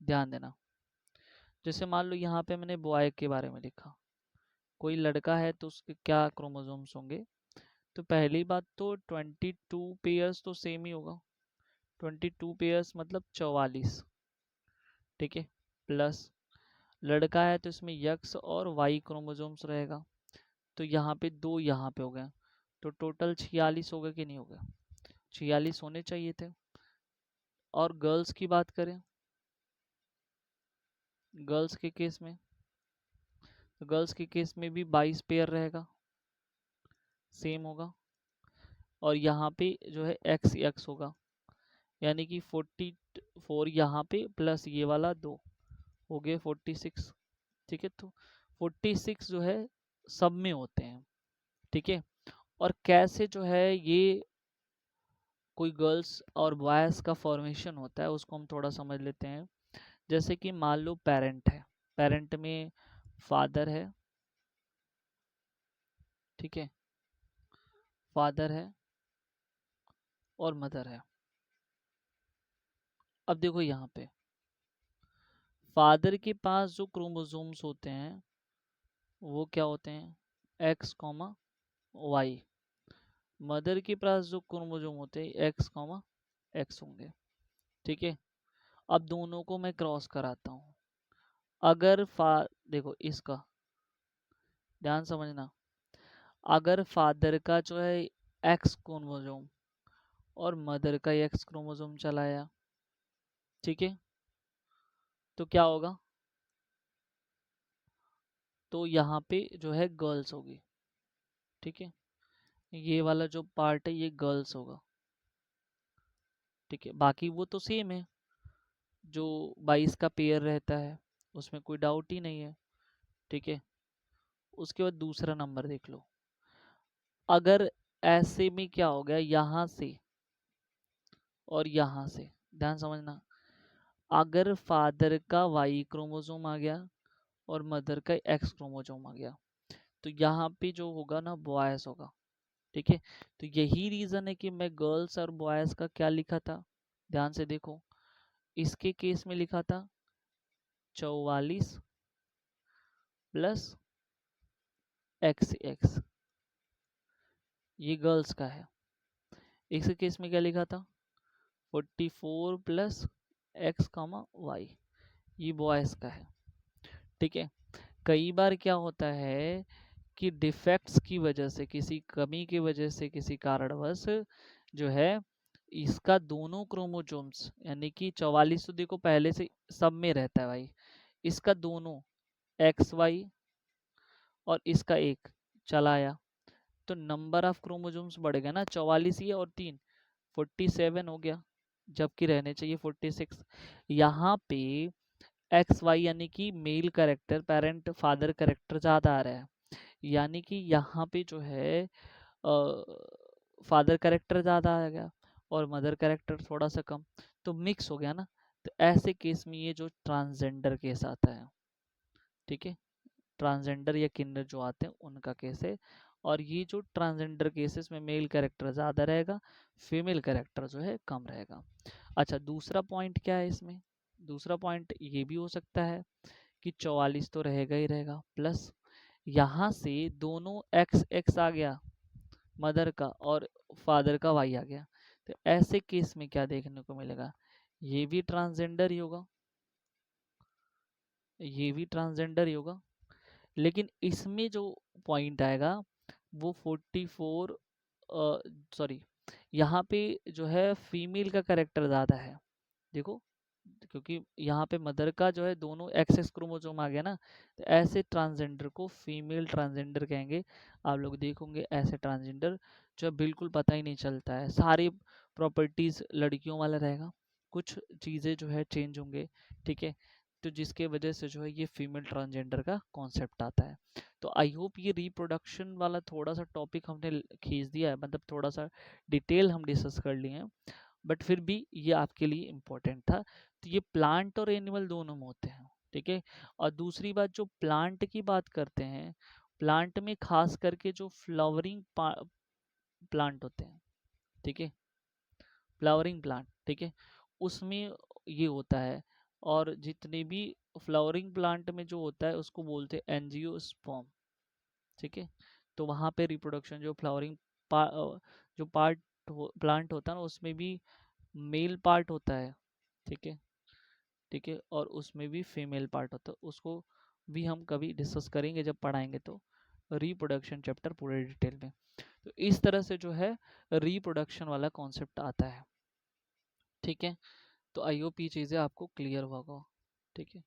ध्यान देना, जैसे मान लो यहाँ पे मैंने बॉय के बारे में लिखा, कोई लड़का है तो उसके क्या क्रोमोसोम्स होंगे, तो पहली बात तो 22 पेयर्स तो सेम ही होगा, 22 पेयर्स मतलब 44, ठीक है, प्लस लड़का है तो इसमें यक्स और वाई क्रोमोसोम्स रहेगा, तो यहाँ पे दो यहाँ पे हो गए, तो टोटल 46 हो गए कि नहीं हो गया, 46 होने चाहिए थे। और गर्ल्स की बात करें, गर्ल्स के केस में, तो गर्ल्स के केस में भी 22 पेयर रहेगा, सेम होगा, और यहाँ पे जो है एक्स एक्स होगा, यानी कि 44 यहाँ पे प्लस ये वाला दो, हो गए 46, ठीक है। तो 46 जो है सब में होते हैं, ठीक है। और कैसे जो है ये कोई गर्ल्स और बॉयज़ का फॉर्मेशन होता है उसको हम थोड़ा समझ लेते हैं। जैसे कि मान लो पेरेंट है, पेरेंट में फादर है, ठीक है, फादर है और मदर है। अब देखो यहाँ पे फादर के पास जो क्रोमोसोम्स होते हैं वो क्या होते हैं, एक्स कॉमा वाई। मदर के पास जो क्रोमोसोम होते हैं एक्स कॉमा एक्स होंगे। ठीक है, अब दोनों को मैं क्रॉस कराता हूँ। अगर देखो इसका ध्यान समझना, अगर फादर का जो है एक्स क्रोमोसोम और मदर का एक्स क्रोमोसोम चलाया, ठीक है, तो क्या होगा, तो यहाँ पे जो है गर्ल्स होगी। ठीक है, ये वाला जो पार्ट है ये गर्ल्स होगा। ठीक है, बाकी वो तो सेम है, जो 22 का पेयर रहता है उसमें कोई डाउट ही नहीं है। ठीक है, उसके बाद दूसरा नंबर देख लो। अगर ऐसे में क्या हो गया, यहाँ से और यहाँ से, ध्यान समझना, अगर फादर का वाई क्रोमोसोम आ गया और मदर का एक्स क्रोमोसोम आ गया, तो यहाँ पे जो होगा ना बॉयज होगा। ठीक है, तो यही रीजन है कि मैं गर्ल्स और बॉयज का क्या लिखा था, ध्यान से देखो, इसके केस में लिखा था 44 प्लस एक्स एक्स, ये गर्ल्स का है। इसके केस में क्या लिखा था, 44 प्लस एक्स कामा वाई, ये बॉयज का है। ठीक है, कई बार क्या होता है कि डिफेक्ट्स की वजह से, किसी कमी की वजह से, किसी कारणवश जो है इसका दोनों क्रोमोसोम्स, यानी कि 44 तो देखो पहले से सब में रहता है भाई, इसका दोनों एक्स वाई और इसका एक चलाया, तो नंबर ऑफ क्रोमोसोम्स बढ़ गया ना, 44 ही है और 3 47 हो गया, जबकि रहने चाहिए 46। यहाँ पे एक्स वाई यानी कि male character, parent father character ज़्यादा आ रहा है, यानी कि यहाँ पे जो है फादर कैरेक्टर ज़्यादा आ गया और मदर कैरेक्टर थोड़ा सा कम, तो मिक्स हो गया ना। तो ऐसे केस में ये जो ट्रांसजेंडर केस आता है, ठीक है, ट्रांसजेंडर या किन्नर जो आते हैं उनका केस है। और ये जो ट्रांसजेंडर केसेस में मेल कैरेक्टर ज़्यादा रहेगा, फीमेल कैरेक्टर जो है कम रहेगा। अच्छा, दूसरा पॉइंट क्या है इसमें, दूसरा पॉइंट ये भी हो सकता है कि 44 तो रहेगा ही रहेगा, प्लस यहाँ से दोनों एक्स एक्स आ गया मदर का और फादर का वाई आ गया, तो ऐसे केस में क्या देखने को मिलेगा, ये भी ट्रांसजेंडर ही होगा, ये भी ट्रांसजेंडर ही होगा। लेकिन इसमें जो पॉइंट आएगा वो 44, सॉरी, यहाँ पे जो है फीमेल का करेक्टर ज़्यादा है, देखो, क्योंकि यहाँ पे मदर का जो है दोनों एक्सेस क्रोमोसोम आ गया ना, तो ऐसे ट्रांसजेंडर को फीमेल ट्रांसजेंडर कहेंगे। आप लोग देखोगे ऐसे ट्रांसजेंडर जो है बिल्कुल पता ही नहीं चलता है, सारी प्रॉपर्टीज लड़कियों वाला रहेगा, कुछ चीज़ें जो है चेंज होंगे। ठीक है, तो जिसके वजह से जो है ये फीमेल ट्रांसजेंडर का कॉन्सेप्ट आता है। तो आई होप ये रिप्रोडक्शन वाला थोड़ा सा टॉपिक हमने खींच दिया है, मतलब थोड़ा सा डिटेल हम डिस्कस कर लिए हैं, बट फिर भी ये आपके लिए इम्पोर्टेंट था। तो ये प्लांट और एनिमल दोनों में होते हैं। ठीक है, और दूसरी बात जो प्लांट की बात करते हैं, प्लांट में खास करके जो फ्लावरिंग प्लांट होते हैं, ठीक है, फ्लावरिंग प्लांट, ठीक है, उसमें ये होता है। और जितने भी फ्लावरिंग प्लांट में जो होता है उसको बोलते हैं एंजियोस्पर्म। ठीक है, तो वहाँ पे रिप्रोडक्शन जो फ्लावरिंग जो पार्ट प्लांट होता है ना, उसमें भी मेल पार्ट होता है। ठीक है, ठीक है, और उसमें भी फीमेल पार्ट होता है, उसको भी हम कभी डिस्कस करेंगे जब पढ़ाएंगे, तो रिप्रोडक्शन चैप्टर पूरे डिटेल में। तो इस तरह से जो है रिप्रोडक्शन वाला कॉन्सेप्ट आता है। ठीक है, तो आई होप ये चीज़ें आपको क्लियर होगा। ठीक है,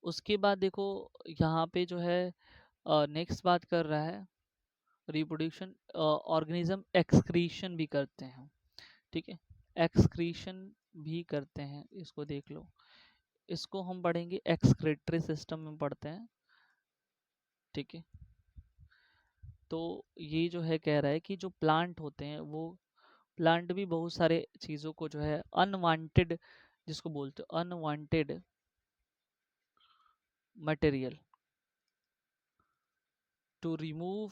उसके बाद देखो यहाँ पे जो है नेक्स्ट बात कर रहा है रिप्रोडक्शन, ऑर्गेनिज्म एक्सक्रीशन भी करते हैं। ठीक है, एक्सक्रीशन भी करते हैं, इसको देख लो, इसको हम पढ़ेंगे एक्सक्रीटरी सिस्टम में पढ़ते हैं। ठीक है, तो ये जो है कह रहा है कि जो प्लांट होते हैं वो प्लांट भी बहुत सारे चीज़ों को जो है अनवांटेड, जिसको बोलते हैं unwanted material to remove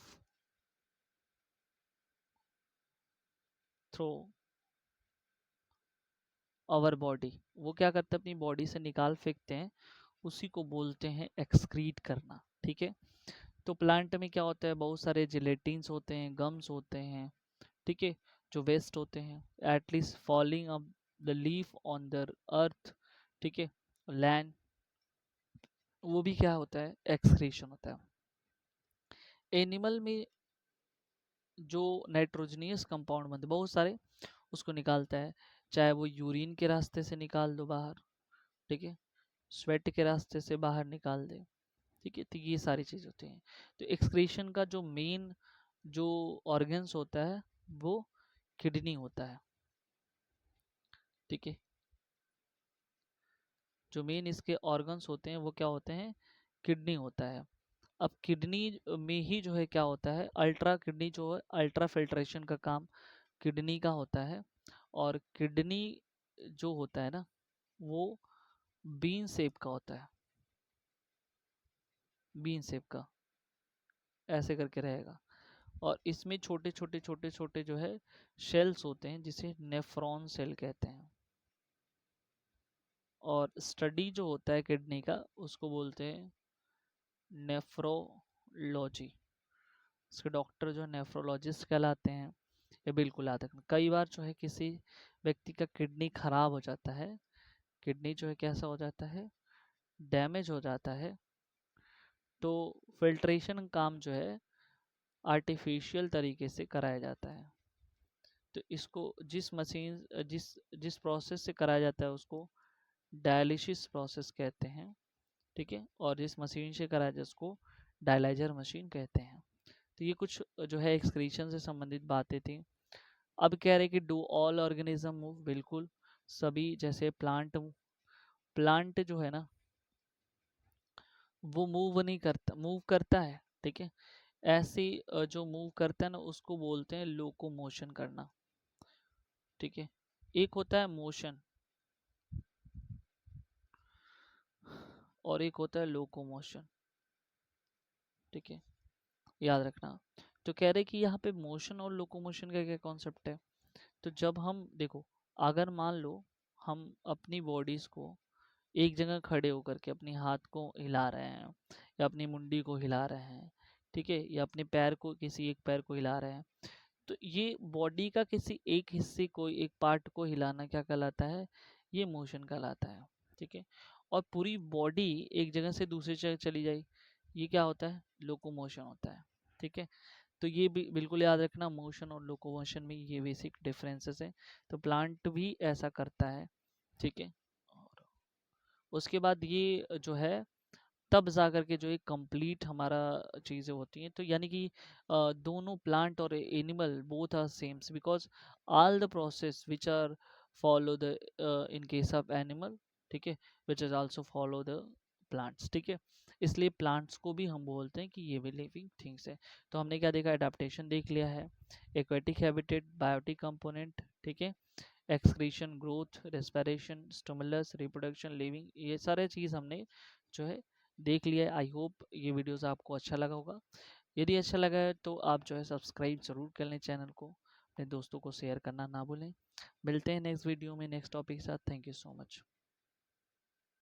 through our body, वो क्या करते हैं अपनी बॉडी से निकाल फेंकते हैं उसी को बोलते हैं एक्सक्रीट करना। ठीक है, तो प्लांट में क्या होता है, बहुत सारे जिलेटिन्स होते हैं, गम्स होते हैं, ठीक है, जो वेस्ट होते हैं, at least falling of the leaf on the earth, ठीक है, लैंड, वो भी क्या होता है, एक्सक्रीशन होता है। एनिमल में जो नाइट्रोजनियस कंपाउंड बनते बहुत सारे, उसको निकालता है, चाहे वो यूरिन के रास्ते से निकाल दो बाहर, ठीक है, स्वेट के रास्ते से बाहर निकाल दे, ठीक है, तो ये सारी चीज़ होती हैं। तो एक्सक्रीशन का जो मेन जो ऑर्गन्स होता है वो किडनी होता है, ठीक है, जो मेन इसके ऑर्गन्स होते हैं वो क्या होते हैं, किडनी होता है। अब किडनी में ही जो है क्या होता है, अल्ट्रा किडनी जो है अल्ट्रा फिल्ट्रेशन का काम किडनी का होता है। और किडनी जो होता है ना वो बीन शेप का होता है, बीन शेप का ऐसे करके रहेगा। और इसमें छोटे छोटे छोटे छोटे जो है शेल्स होते हैं जिसे नेफ्रॉन सेल कहते हैं। और स्टडी जो होता है किडनी का उसको बोलते हैं नेफ्रोलॉजी। इसके डॉक्टर जो नेफ्रोलॉजिस्ट कहलाते हैं। ये बिल्कुल याद रखना, कई बार जो है किसी व्यक्ति का किडनी खराब हो जाता है, किडनी जो है कैसा हो जाता है, डैमेज हो जाता है, तो फिल्ट्रेशन काम जो है आर्टिफिशियल तरीके से कराया जाता है। तो इसको जिस मशीन जिस जिस प्रोसेस से कराया जाता है उसको डायलिसिस प्रोसेस कहते हैं, ठीक है, और जिस मशीन से कराया जाए उसको डायलाइजर मशीन कहते हैं। तो ये कुछ जो है एक्सक्रीशन से संबंधित बातें थी। अब कह रहे कि डू ऑल ऑर्गेनिज्म मूव, बिल्कुल सभी, जैसे प्लांट, प्लांट जो है ना वो मूव नहीं करता, मूव करता है, ठीक है, ऐसे जो मूव करता है ना उसको बोलते हैं लोकोमोशन करना, ठीक है। एक होता है मोशन और एक होता है लोकोमोशन, ठीक है, याद रखना। तो कह रहे कि यहाँ पे मोशन और लोकोमोशन का क्या कॉन्सेप्ट है, तो जब हम देखो, अगर मान लो हम अपनी बॉडीज को एक जगह खड़े होकर के अपनी हाथ को हिला रहे हैं या अपनी मुंडी को हिला रहे हैं, ठीक है, या अपने पैर को, किसी एक पैर को हिला रहे हैं, तो ये बॉडी का किसी एक हिस्से को, एक पार्ट को हिलाना क्या कहलाता है, ये मोशन कहलाता है, ठीक है। और पूरी बॉडी एक जगह से दूसरी जगह चली जाए, ये क्या होता है, लोकोमोशन होता है, ठीक है। तो ये भी बिल्कुल याद रखना, मोशन और लोकोमोशन में ये बेसिक डिफरेंसेस हैं। तो प्लांट भी ऐसा करता है, ठीक है। और उसके बाद ये जो है तब जा कर के जो एक कंप्लीट हमारा चीज़ें होती हैं, तो यानी कि दोनों प्लांट और animal both are sames because all the process which are follow the in case of animal, ठीक है, which is also follow the plants, ठीक है। इसलिए प्लांट्स को भी हम बोलते हैं कि ये भी लिविंग थिंग्स है। तो हमने क्या देखा, एडाप्टेशन देख लिया है, एक्वेटिक हैबिटेट, बायोटिक कंपोनेंट, ठीक है, excretion, growth, respiration, stimulus, reproduction, living, ये सारे चीज़ हमने जो है देख लिया है। आई होप ये वीडियोस आपको अच्छा लगा होगा। यदि अच्छा लगा है तो आप जो है सब्सक्राइब ज़रूर कर लें चैनल को, अपने दोस्तों को शेयर करना ना भूलें। मिलते हैं नेक्स्ट वीडियो में नेक्स्ट टॉपिक के साथ। Thank you so much.